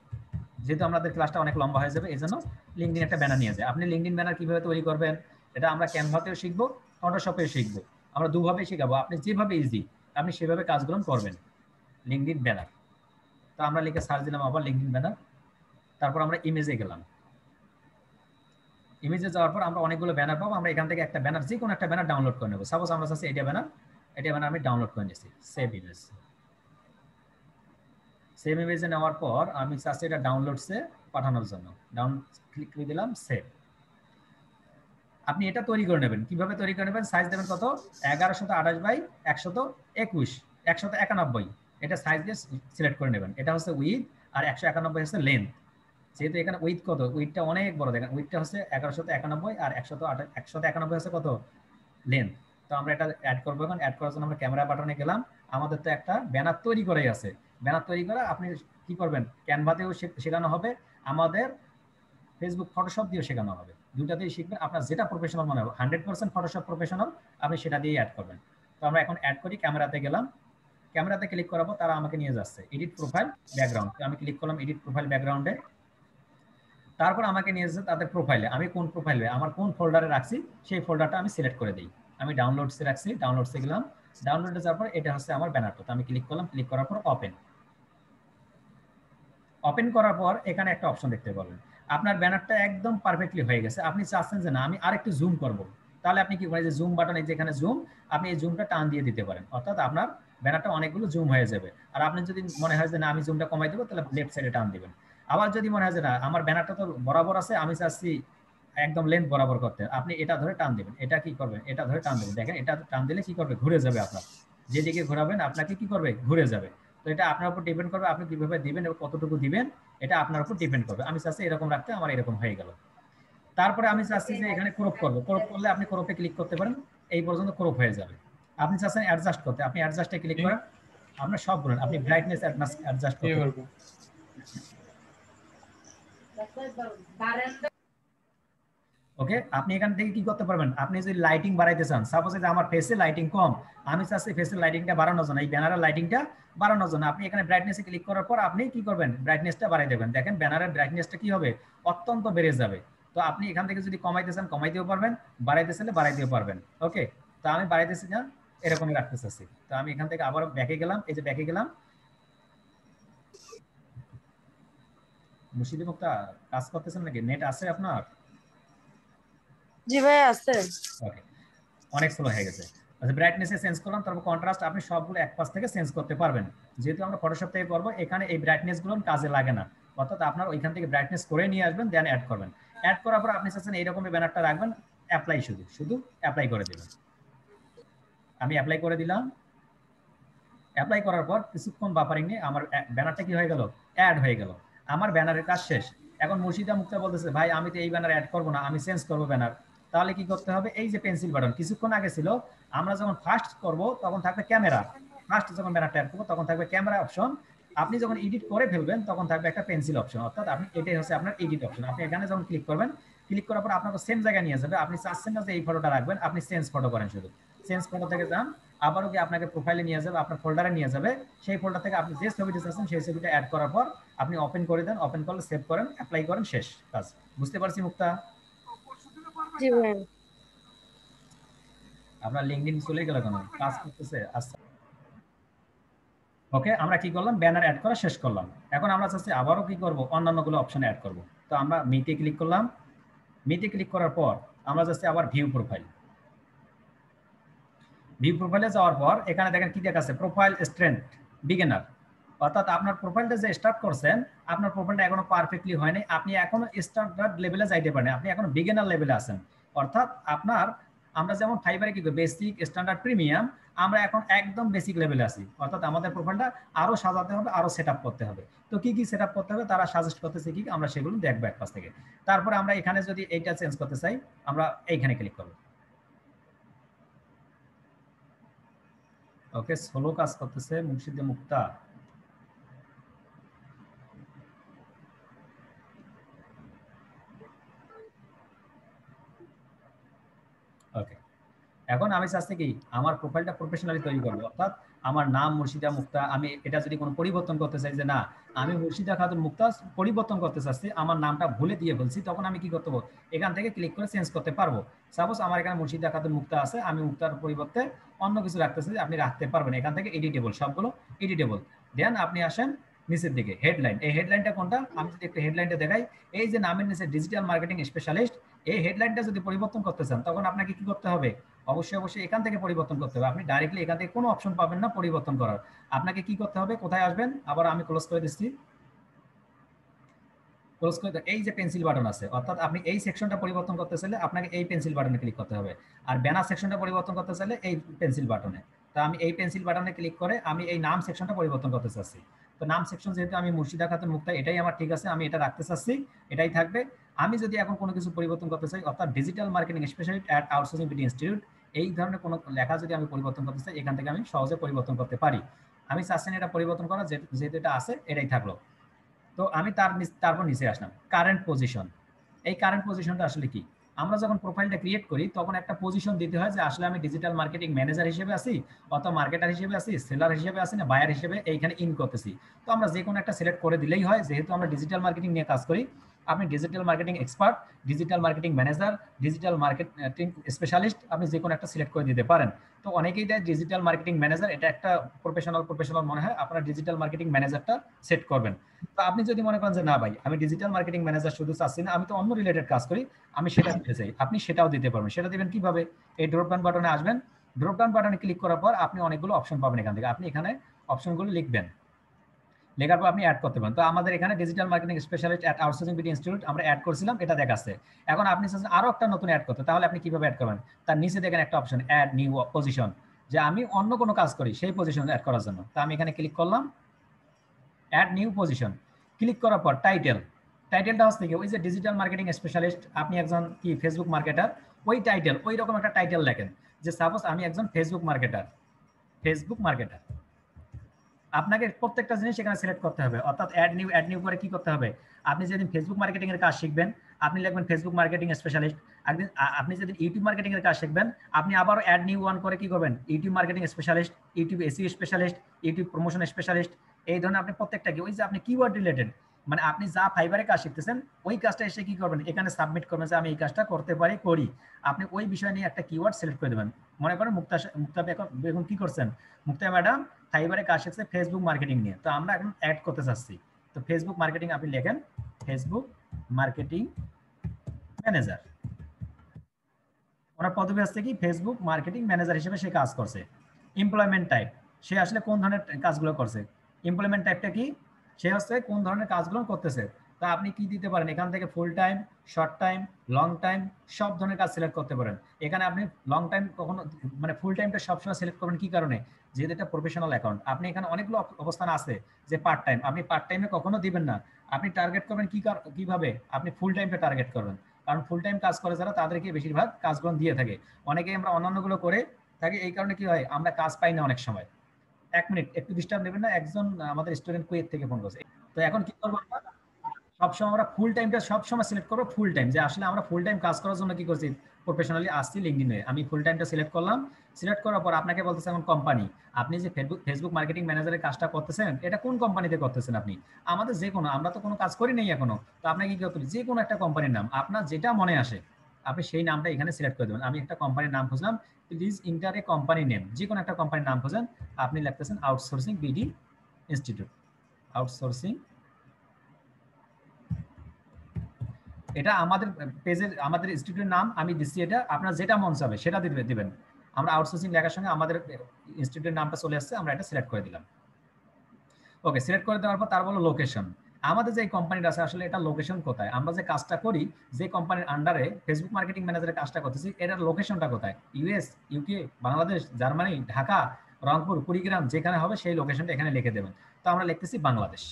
যেহেতু আমাদের ক্লাসটা অনেক লম্বা হয়ে যাবে, এই জন্য লিঙ্কডইন একটা ব্যানার নিয়ে যায়। আপনি লিঙ্কডইন ব্যানার কিভাবে তৈরি করবেন, এটা আমরা ক্যানভাতেও শিখবো, ফটোশপেও শিখবো, আমরা দুভাবেই শিখাবো। আপনি যেভাবে ইজি আপনি সেভাবে কাজগুলো করবেন। লিঙ্কডইন ব্যানার, তো আমরা লিখে সার্চ দিলাম আবার লিঙ্কডইন ব্যানার। তারপর আমরা ইমেজে গেলাম, ইমেজে যাওয়ার পর আমরা অনেকগুলো ব্যানার পাবো। আমরা এখান থেকে একটা ব্যানার, যে কোনো একটা ব্যানার ডাউনলোড করে নেব। সাপোজ আমরা চাচ্ছি এটা ব্যানার আমি ডাউনলোড করে নিয়েছি। সেভ ইমেজ, সেভ ইমেজে নেওয়ার পর আমি চাচ্ছি এটা ডাউনলোডসে পাঠানোর জন্য, ক্লিক করে দিলাম সেভ। আপনি এটা তৈরি করে নেবেন। কিভাবে তৈরি করে নেবেন, সাইজ দেবেন কত, 1128 × 121, 191, এটা সাইজ দিয়ে সিলেক্ট করে নেবেন। এটা হচ্ছে উইথ, আর 191 হচ্ছে লেন্থ। যেহেতু এখানে উইথ কত, উইথটা অনেক বড়, দেখেন উইথটা হচ্ছে 1191, আর 191 হচ্ছে কত, লেন্থ। তো আমরা এটা অ্যাড করবো। এখন অ্যাড করার জন্য আমরা ক্যামেরা বাটনে গেলাম। আমাদের তো একটা ব্যানার তৈরি করাই আছে, ব্যানার তৈরি করা আপনি কি করবেন, ক্যানভাতেও শেখানো হবে, আমাদের ফেসবুক ফটোশপ দিয়েও শেখানো হবে, দুটাতেই শিখবেন। আপনার যেটা প্রফেশনাল মনে হবে, 100% ফটোশপ প্রফেশনাল, আপনি সেটা দিয়েই অ্যাড করবেন। তো আমরা এখন অ্যাড করি, ক্যামেরাতে গেলাম, ক্যামেরাতে ক্লিক করাবো, তারা আমাকে নিয়ে যাচ্ছে এডিট প্রোফাইল ব্যাকগ্রাউন্ড। আমি ক্লিক করলাম এডিট প্রোফাইল ব্যাকগ্রাউন্ডে। তারপর আমাকে নিয়ে যাচ্ছে তাদের প্রোফাইলে, আমি কোন প্রোফাইলে আমার কোন ফোল্ডারে রাখছি সেই ফোল্ডারটা আমি সিলেক্ট করে দিই। আমি ডাউনলোডসে রাখছি, ডাউনলোডসে গেলাম, ডাউনলোডে যাওয়ার পর এটা হচ্ছে আমার ব্যানারটা। তো আমি ক্লিক করলাম, ক্লিক করার পর ওপেন। ওপেন করার পর এখানে একটা অপশন দেখতে পাবেন, আপনার ব্যানারটা একদম পারফেক্টলি হয়ে গেছে। আপনি চাচ্ছেন যে না আমি আরেকটু জুম করব, তাহলে আপনি কি করেন, যে জুম বাটন, এই যে এখানে জুম, আপনি এই জুমটা টান দিয়ে দিতে পারেন, অর্থাৎ আপনার ব্যানারটা অনেকগুলো জুম হয়ে যাবে। আর আপনি যদি মনে হয় যে না আমি জুমটা কমাই দেবো, তাহলে লেফট সাইডে টান দিবেন। আবার যদি মনে হয় যে না আমার ব্যানারটা তো বরাবর আছে, আমি চাচ্ছি একদম লেন্থ বরাবর করতে, আপনি এটা ধরে টান দিবেন। এটা কি করবেন, এটা ধরে টান দেবেন। দেখেন এটা টান দিলে কি করবে, ঘুরে যাবে। আপনার যেদিকে ঘোরাবেন আপনাকে কি করবে, ঘুরে যাবে। তো এটা আপনার উপর ডিপেন্ড করবে, আপনি কিভাবে দিবেন এবং কতটুকু দিবেন, এটা আপনার উপর ডিপেন্ড করবে। আমি চাচ্ছি এরকম রাখতে, আমার এরকম হয়ে গেল। তারপরে আমি চাচ্ছি যে এখানে ক্রপ করবো, ক্রপ করলে আপনি ক্রপে ক্লিক করতে পারেন, এই পর্যন্ত ক্রপ হয়ে যাবে। আপনি চাচ্ছেন অ্যাডজাস্ট করতে, আপনি অ্যাডজাস্টে ক্লিক করেন, আপনার সব বলেন, আপনি ব্রাইটনেস অ্যাডজাস্ট করতে পারবেন। ওকে, আপনি এখান থেকে কি করতে পারবেন, আপনি যদি লাইটিং বাড়াইতে চান, সাপোজ যে আমার ফেসে লাইটিং কম, আমি চাচ্ছি ফেসের লাইটিংটা বাড়ানোর জন্য, এই ব্যানারের লাইটিংটা বাড়ানোর জন্য, আপনি এখানে ব্রাইটনেসে ক্লিক করার পর আপনি কি করবেন, ব্রাইটনেসটা বাড়াই দেবেন। দেখেন ব্যানারের ব্রাইটনেসটা কি হবে, অত্যন্ত বেড়ে যাবে। তো আপনি এখান থেকে যদি কমাইতে চান কমাইতেও পারবেন, বাড়াইতে চাইলে বাড়াইতেও পারবেন। ওকে, তো আমি বাড়াইতেছি না, এরকমই রাখতে চাচ্ছি। তো আমি এখান থেকে আবার ব্যাকে গেলাম, এই যে ব্যাকে গেলাম। মুর্শিদি মুক্তা কাজ করতেছেন নাকি, নেট আছে আপনার? জি ভাই আছে। ওকে, অনেক স্লো হয়ে গেছে। আচ্ছা, ব্রাইটনেসে চেঞ্জ করলাম, তারপর কন্ট্রাস্ট আপনি সবগুলো এক পাশ থেকে চেঞ্জ করতে পারবেন। যেহেতু আমরা ফটোশপ থেকে করবো, এখানে এই ব্রাইটনেস গুলো কাজে লাগে না, অর্থাৎ আপনার ওইখান থেকে ব্রাইটনেস করে নিয়ে আসবেন, দেন অ্যাড করবেন। অ্যাড করার পর আপনি চাচ্ছেন এইরকমই ব্যানারটা রাখবেন, অ্যাপ্লাই, শুধু অ্যাপ্লাই করে দেবেন। আমি অ্যাপ্লাই করে দিলাম। অ্যাপ্লাই করার পর কিছুক্ষণ বাফারিং নিয়ে আমার ব্যানারটা কি হয়ে গেল, অ্যাড হয়ে গেল। আমার ব্যানারের কাজ শেষ। এখন মুর্শিদা মুক্তা বলতেছে ভাই আমি তো এই ব্যানার অ্যাড করবো না, আমি চেঞ্জ করবো ব্যানার। তাহলে কি করতে হবে, এই যে পেন্সিল বাটন কিছুক্ষণ আগে ছিল, আমরা যখন ফার্স্ট করব তখন থাকবে ক্যামেরা, ফার্স্ট যখন ব্যানারটা অ্যাড করবো তখন থাকবে ক্যামেরা অপশন, আপনি যখন এডিট করে ফেলবেন তখন থাকবে একটা পেন্সিল অপশন, অর্থাৎ আপনি এটাই হচ্ছে আপনার এডিট অপশন। আপনি এখানে যখন ক্লিক করবেন, ক্লিক করার পর আপনাকে সেম জায়গায় নিয়ে যাবে। আপনি চাচ্ছেন না যে এই ফটোটা রাখবেন, আপনি চেঞ্জ ফটো করেন, শুধু চেঞ্জ ফটো থেকে যান, আবারও কি আপনাকে প্রোফাইলে নিয়ে যাবে, আপনার ফোল্ডারে নিয়ে যাবে। সেই ফোল্ডার থেকে আপনি যে ছবিটা চাচ্ছেন সেই ছবিটা অ্যাড করার পর আপনি ওপেন করে দেন, ওপেন করলে সেভ করেন, অ্যাপ্লাই করেন, শেষ কাজ। বুঝতে পারছি মুক্তা? জি ভাই। আপনার লিঙ্কডইন চলে গেল কেন, কাজ করতেছে? আচ্ছা, ওকে, আমরা কি করলাম, ব্যানার অ্যাড করা শেষ করলাম। এখন আমরা চাচ্ছি আবারও কি করব, অন্যান্যগুলো অপশনে অ্যাড করব। তো আমরা মিতে ক্লিক করলাম। মিতে ক্লিক করার পর আমরা চাচ্ছি আবার ভিউ প্রোফাইল। ভিউ প্রোফাইলে যাওয়ার পর এখানে দেখেন কি দেখাচ্ছে, প্রোফাইল স্ট্রেংথ বিগিনার, অর্থাৎ আপনার প্রোফাইলটা যে স্টার্ট করছেন, আপনার প্রোফাইলটা এখনো পারফেক্টলি হয়নি, আপনি এখনো স্ট্যান্ডার্ড লেভেলে যাইতে পারেন, আপনি এখনো বিগিনার লেভেলে আছেন। অর্থাৎ আপনার, আমরা যেমন ফাইবারে কি করি বেসিক, স্ট্যান্ডার্ড, প্রিমিয়াম, আমরা এখন একদম বেসিক লেভেলে আছি। অর্থাৎ আমাদের প্রোফাইলটা আরো সাজাতে হবে, আরো সেটআপ করতে হবে। তো কি কি সেটআপ করতে হবে তারা সাজেস্ট করতেছে, কি আমরা সেগুলো দেখবো এক পাশ থেকে। তারপরে আমরা এখানে যদি এইটা চেঞ্জ করতে চাই, আমরা এইখানে ক্লিক করব। ওকে, সোলো কাজ করতেছে মুর্শিদে মুক্তা। ওকে, এখন আমি চাচ্ছি কি আমার প্রোফাইলটা প্রফেশনালি তৈরি করবো, অর্থাৎ আমার নাম মুর্শিদা মুক্তা, আমি এটা যদি কোনো পরিবর্তন করতে চাই যে না আমি মুর্শিদা খাতুন মুক্তা পরিবর্তন করতে চাচ্ছি, আমার নামটা ভুলে দিয়ে ফেলছি, তখন আমি কি করতে পারবো, এখান থেকে ক্লিক করে চেঞ্জ করতে পারবো। সাপোজ আমার এখানে মুর্শিদা খাতুন মুক্তা আছে, আমি মুক্তার পরিবর্তে অন্য কিছু রাখতেছি, আপনি রাখতে পারবেন। এখান থেকে এডিটেবল, সবগুলো এডিটেবল। দেন আপনি আসেন নিচের দিকে হেডলাইন। এই হেডলাইনটা কোনটা, আমি যদি একটু হেডলাইনটা দেখাই, এই যে নামের নিচে ডিজিটাল মার্কেটিং স্পেশালিস্ট, এই হেডলাইনটা যদি পরিবর্তন করতে চান তখন আপনাকে কি করতে হবে, অবশ্যই এখান থেকে পরিবর্তন করতে হবে। আপনি ডাইরেক্টলি এখান থেকে কোনো অপশন পাবেন না পরিবর্তন করার। আপনাকে কি করতে হবে, কোথায় আসবেন, আবার আমি ক্লোজ করে দিচ্ছি, ক্লোজ করে এই যে পেন্সিল বাটন আছে, অর্থাৎ আপনি এই সেকশনটা পরিবর্তন করতে চাইলে আপনাকে এই পেন্সিল বাটনে ক্লিক করতে হবে, আর ব্যানার সেকশনটা পরিবর্তন করতে চাইলে এই পেন্সিল বাটনে। তো আমি এই পেন্সিল বাটনে ক্লিক করে আমি এই নাম সেকশনটা পরিবর্তন করতে চাচ্ছি। তো নাম সেকশন যেহেতু আমি মুর্শিদা খাতুন মুক্তা, এটাই আমার ঠিক আছে, আমি এটা রাখতে চাচ্ছি, এটাই থাকবে। আমি যদি এখন কোনো কিছু পরিবর্তন করতে চাই, অর্থাৎ digital marketing specialist at outsourcing BD institute, এই ধরনের কোনো লেখা যদি আমি পরিবর্তন করতে চাই, এখান থেকে আমি সহজে পরিবর্তন করতে পারি। আমি চাচ্ছি না এটা পরিবর্তন করা, যেহেতু এটা আছে এটাই থাকলো। তো আমি তারপর নিচে আসলাম কারেন্ট পজিশন। এই কারেন্ট পজিশনটা আসলে কি, আমরা যখন প্রোফাইলটা ক্রিয়েট করি তখন একটা পজিশন দিতে হয় যে আসলে আমি ডিজিটাল মার্কেটিং ম্যানেজার হিসেবে আছি, অথবা মার্কেটার হিসেবে আছি, সেলার হিসেবে আছি, না বায়ার হিসেবে এইখানে ইন করতেছি। তো আমরা যে কোনো একটা সিলেক্ট করে দিলেই হয়, যেহেতু আমরা ডিজিটাল মার্কেটিং নিয়ে কাজ করি। আপনি digital marketing expert, digital marketing manager, digital marketing specialist, আপনি যে কোনো একটা সিলেক্ট করে দিতে পারেন। তো অনেকেই দেয় ডিজিটাল মার্কেটিং ম্যানেজার, এটা একটা প্রফেশনাল মনে হয়, আপনারা ডিজিটাল মার্কেটিং ম্যানেজারটা সেট করবেন। তো আপনি যদি মনে করেন যে না ভাই আমি ডিজিটাল মার্কেটিং ম্যানেজার শুধু চাচ্ছি না, আমি তো অন্য রিলেটেড কাজ করি, আমি সেটা দিতে চাই, আপনি সেটাও দিতে পারবেন। সেটা দিবেন কিভাবে, এই ড্রপ ডাউন বাটনে আসবেন, ড্রপ ডাউন বাটনে ক্লিক করার পর আপনি অনেকগুলো অপশন পাবেন। এখান থেকে আপনি এখানে অপশনগুলো লিখবেন, লেখার পর আপনি অ্যাড করতে পারেন। তো আমাদের এখানে digital marketing specialist at outsourcing BD institute আমরা অ্যাড করছিলাম, এটা দেখাচ্ছে। এখন আপনি চাচ্ছেন আরো একটা নতুন অ্যাড করতে, তাহলে আপনি কিভাবে অ্যাড করবেন, তার নিচে দেখেন একটা অপশন অ্যাড নিউ পজিশন, যে আমি অন্য কোনো কাজ করি সেই পজিশন অ্যাড করার জন্য। তো আমি এখানে ক্লিক করলাম, অ্যাড নিউ পজিশন, ক্লিক করার পর টাইটেলটা হচ্ছে কি, ওই যে ডিজিটাল মার্কেটিং স্পেশালিস্ট, আপনি একজন কি ফেসবুক মার্কেটার, ওই টাইটেল, ওই রকম একটা টাইটেল লেখেন, যে সাপোজ আমি একজন ফেসবুক মার্কেটার। আপনাকে প্রত্যেকটা জিনিস এখানে সিলেক্ট করতে হবে, অর্থাৎ অ্যাড নিউ করে কি করতে হবে, আপনি যেদিন ফেসবুক মার্কেটিং এর কাজ শিখবেন আপনি লিখবেন ফেসবুক মার্কেটিং স্পেশালিস্ট। আপনি যেদিন ইউটিউব মার্কেটিং এর কাজ শিখবেন আপনি আবারও অ্যাড নিউ ওয়ান করে কি করবেন, YouTube marketing specialist, YouTube SEO specialist, YouTube promotion specialist. এই ধরনের আপনি প্রত্যেকটা কি, ওই যে আপনি কিওয়ার্ড রিলেটেড, মানে আপনি যা ফাইবারে কাজ শিখতেছেন ওই কাজটা এসে কি করবেন, এখানে সাবমিট করবেন যে আমি এই কাজটা করতে পারি, করি। আপনি ওই বিষয় নিয়ে একটা কিওয়ার্ড সিলেক্ট করে দেবেন। মনে করেন মুক্তা এখন কি করছেন, মুক্তা ম্যাডাম ফাইবারে কাজ শিখছে ফেসবুক মার্কেটিং নিয়ে, তো আমরা এখন অ্যাড করতে চাচ্ছি। তো ফেসবুক মার্কেটিং আপনি লেখেন ফেসবুক মার্কেটিং ম্যানেজার। ওনার পদবি আসছে কি ফেসবুক মার্কেটিং ম্যানেজার হিসেবে সে কাজ করছে। এমপ্লয়মেন্ট টাইপ, সে আসলে কোন ধরনের কাজগুলো করছে, এমপ্লয়মেন্ট টাইপটা কি, সে হচ্ছে কোন ধরনের কাজগুলো করতেছে। তা আপনি কি দিতে পারেন, এখান থেকে full time, short time, long time, সব ধরনের কাজ সিলেক্ট করতে পারেন। এখানে আপনি লং টাইম কখনো, মানে ফুল টাইমটা সবসময় সিলেক্ট করবেন কি কারণে, যেহেতু এটা প্রফেশনাল অ্যাকাউন্ট। আপনি এখানে অনেকগুলো অবস্থান আছে যে পার্ট টাইম, আপনি পার্ট টাইমে কখনো দিবেন না। আপনি টার্গেট করবেন কিভাবে, আপনি ফুল টাইমটা টার্গেট করবেন, কারণ ফুল টাইম কাজ করে যারা তাদেরকে বেশিরভাগ কাজগুলো দিয়ে থাকে। অনেকেই আমরা অন্যান্যগুলো করে থাকি, এই কারণে কি হয় আমরা কাজ পাই না অনেক সময়। 1 মিনিট একটু ডিস্টার্ব নেবেন না, একজন আমাদের স্টুডেন্ট কুয়েত থেকে ফোন করছে। তো এখন কি করবো, সবসময় আমরা ফুল টাইমটা সবসময় সিলেক্ট করবো ফুল টাইম, যে আসলে আমরা ফুল টাইম কাজ করার জন্য কি করছি, প্রফেশনালি আসছি লিঙ্কডইনে। আমি ফুল টাইমটা সিলেক্ট করলাম, সিলেক্ট করার পর আপনাকে বলতেছে এখন কোম্পানি, আপনি যে ফেসবুক মার্কেটিং ম্যানেজারের কাজটা করতেছেন এটা কোন কোম্পানিতে করতেছেন আপনি, আমাদের যে কোনো, আমরা তো কোনো কাজ করি নাই এখনো। তো আপনাকে কি করতে হবে, যে কোনো একটা কোম্পানির নাম আপনার যেটা মনে আসে আপনি সেই নামটা এখানে সিলেক্ট করে দেবেন। আমি একটা কোম্পানির নাম খুঁজলাম, please enter a company name, যে কোনো একটা কোম্পানির নাম খুঁজেন, আপনি লিখতেছেন আউটসোর্সিং বিডি ইনস্টিটিউট, আউটসোর্সিং। এটা আমাদের পেজের, আমাদের ইনস্টিটিউটের নাম আমি দিচ্ছি, এটা আপনার যেটা মন চাবে সেটা দিবেন। আমরা আউটসোর্সিং লেখার সঙ্গে আমাদের ইনস্টিটিউটের নামটা চলে আসছে, আমরা এটা সিলেক্ট করে দিলাম। ওকে, সিলেক্ট করে দেওয়ার পর তার বলো লোকেশন। আমাদের যে কোম্পানিটা আছে আসলে এটা লোকেশন কোথায়, আমরা যে কাজটা করি, যে কোম্পানির আন্ডারে ফেসবুক মার্কেটিং ম্যানেজারের কাজটা করতেছি, এটার লোকেশনটা কোথায়, US, UK, Bangladesh, Germany, Dhaka, Rangpur, Kurigram, যেখানে হবে সেই লোকেশনটা এখানে লিখে দেবেন। তো আমরা লিখতেছি বাংলাদেশ।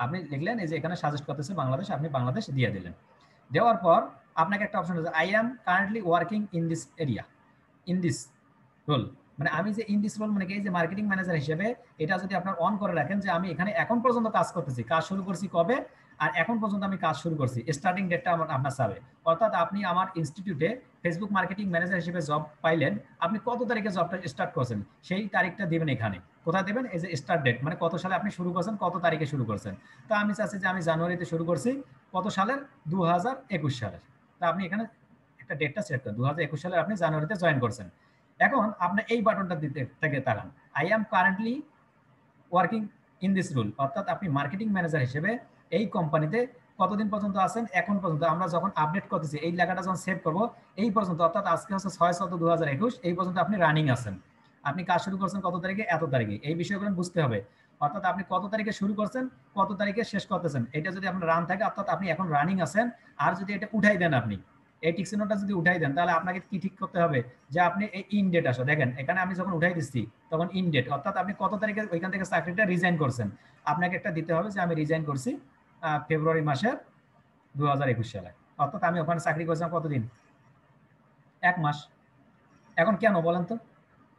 আপনি লিখলেন, এই যে এখানে সাজেস্ট করতেছে বাংলাদেশ, আপনি বাংলাদেশ দিয়ে দিলেন। দেওয়ার পর আপনাকে একটা অপশন আছে, I am currently working in this area, in this role. মানে আমি যে ইন দিস রোল মানে এই যে মার্কেটিং ম্যানেজার হিসেবে, এটা যদি আপনার অন করে রাখেন যে আমি এখানে এখন পর্যন্ত কাজ করতেছি, কাজ শুরু করছি কবে, আর এখন পর্যন্ত আমি কাজ শুরু করছি, স্টার্টিং ডেটটা আপনার চাবে। অর্থাৎ আপনি আমার ইনস্টিটিউটে ফেসবুক মার্কেটিং ম্যানেজার হিসেবে জব পাইলেন, আপনি কত তারিখে জবটা স্টার্ট করছেন সেই তারিখটা দিবেন এখানে। কোথায় দেবেন, এই যে স্টার্ট ডেট, মানে কত সালে আপনি শুরু করছেন, কত তারিখে শুরু করছেন। তো আমি চাচ্ছি যে আমি জানুয়ারিতে শুরু করছি, কত সালের, 2021 সালের। তা আপনি এখানে একটা ডেটটা সিলেক্ট করেন, 2021 সালের আপনি জানুয়ারিতে জয়েন করছেন। এখন আপনি এই বাটনটা দিতে থেকে তাকান, I am currently working in this rule, অর্থাৎ আপনি মার্কেটিং ম্যানেজার হিসেবে এই কোম্পানিতে কতদিন পর্যন্ত আছেন, এখন পর্যন্ত। আমরা যখন আপডেট করতেছি, এই লেখাটা যখন সেভ করবো, এই পর্যন্ত, অর্থাৎ আজকে হচ্ছে 6/7/2021, এই পর্যন্ত আপনি রানিং আছেন। আপনি কাজ শুরু করছেন কত তারিখে, এত তারিখে, এই বিষয়গুলো বুঝতে হবে। অর্থাৎ আপনি কত তারিখে শুরু করছেন, কত তারিখে শেষ করতেছেন, এটা যদি আপনার রান থাকে, অর্থাৎ আপনি এখন রানিং আছেন। আর যদি এটা উঠাই দেন, আপনি এই টিকসিনোটা যদি উঠাই দেন, তাহলে আপনাকে কি ঠিক করতে হবে, যে আপনি এই ইন ডেট আসো, দেখেন এখানে আমি যখন উঠাই দিচ্ছি তখন ইন ডেট, অর্থাৎ আপনি কত তারিখে ওইখান থেকে চাকরিটা রিজাইন করছেন। আপনাকে একটা দিতে হবে যে আমি রিজাইন করছি ফেব্রুয়ারি মাসের 2021 সালে, অর্থাৎ আমি ওখানে চাকরি করছিলাম কতদিন, 1 মাস। এখন কেন বলেন তো,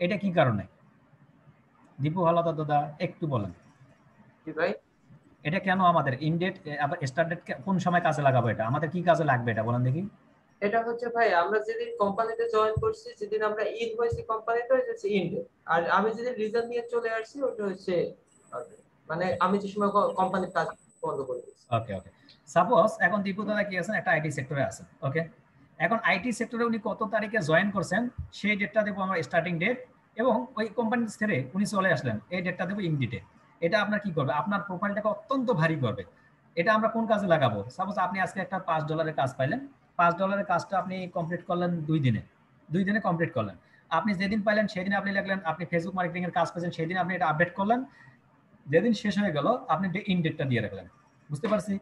এটা কি কারণে, দীপু হালদার দাদা একটু বলেন, জি ভাই। এটা কেন আমাদের ইন ডেট আবার স্টার্ট ডেট কোন সময় কাজে লাগাবো, এটা আমাদের কি কাজে লাগবে এটা বলেন দেখি। এটা হচ্ছে ভাই, আমরা যেদিন কোম্পানিতে জয়েন করছি, যেদিন আমরা ইন হয়েছি কোম্পানিতে, ওইটা হচ্ছে ইন ডে। আর আমি যেদিন রিজাইন নিয়ে চলে আসছি, ওটা হচ্ছে মানে আমি যে সময় কোম্পানির কাজ বন্ধ করে দিয়েছি। ওকে ওকে, সাপোজ এখন দীপু দাদা কি আছেন, একটা আইটি সেক্টরে আছেন, ওকে। এখন আইটি সেক্টরে উনি কত তারিখে জয়েন করছেন সেই ডেটটা দেবো আমরা স্টার্টিং ডেট, এবং ওই কোম্পানি ছেড়ে উনি চলে আসলেন, এই ডেটটা দেবো ইন ডেটে। এটা আপনার কি করবে, আপনার প্রোফাইলটাকে অত্যন্ত ভারী করবে। এটা আমরা কোন কাজে লাগাবো, সাপোজ আপনি আজকে একটা $5 কাজ পাইলেন, $5 কাজটা আপনি কমপ্লিট করলেন 2 দিনে, 2 দিনে কমপ্লিট করলেন। আপনি যেদিন পাইলেন সেদিন আপনি লিখলেন, আপনি ফেসবুক মার্কেটিং এর কাজ পেয়েছেন সেদিন আপনি এটা আপডেট করলেন, যেদিন শেষ হয়ে গেল আপনি ইন ডেটটা দিয়ে রাখলেন। বুঝতে পারছি।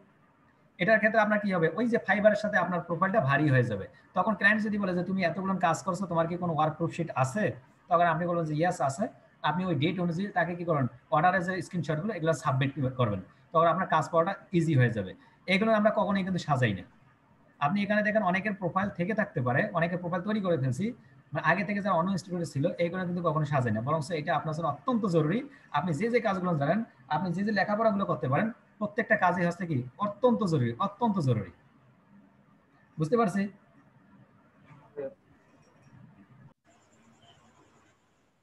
এটার ক্ষেত্রে আপনার কি হবে, ওই যে ফাইবারের সাথে আপনার প্রোফাইলটা ভারী হয়ে যাবে। তখন ক্লায়েন্ট যদি বলে যে তুমি এতগুলো কাজ করছো, তোমার কি কোনো ওয়ার্ক প্রুফশিট আছে, তখন আপনি বলবেন যে ইয়েস আছে। আপনি ওই ডেট অনুযায়ী তাকে কি করেন, অর্ডারের যে স্ক্রিনশটগুলো এগুলো সাবমিট করবেন, তখন আপনার কাজ পাওয়াটা ইজি হয়ে যাবে। এগুলো আমরা কখনোই কিন্তু সাজাই না। আপনি এখানে দেখেন অনেকের প্রোফাইল থেকে থাকতে পারে, অনেকের প্রোফাইল তৈরি করে ফেলছি, মানে আগে থেকে যারা অন্য ইনস্টিটিউটে ছিল, এইগুলো কিন্তু কখনো সাজাই না, বরং এটা আপনার জন্য অত্যন্ত জরুরি। আপনি যে যে কাজগুলো জানেন, আপনি যে যে লেখাপড়াগুলো করতে পারেন, প্রত্যেকটা কাজে হচ্ছে কি অত্যন্ত জরুরি, অত্যন্ত জরুরি। বুঝতে পারছি।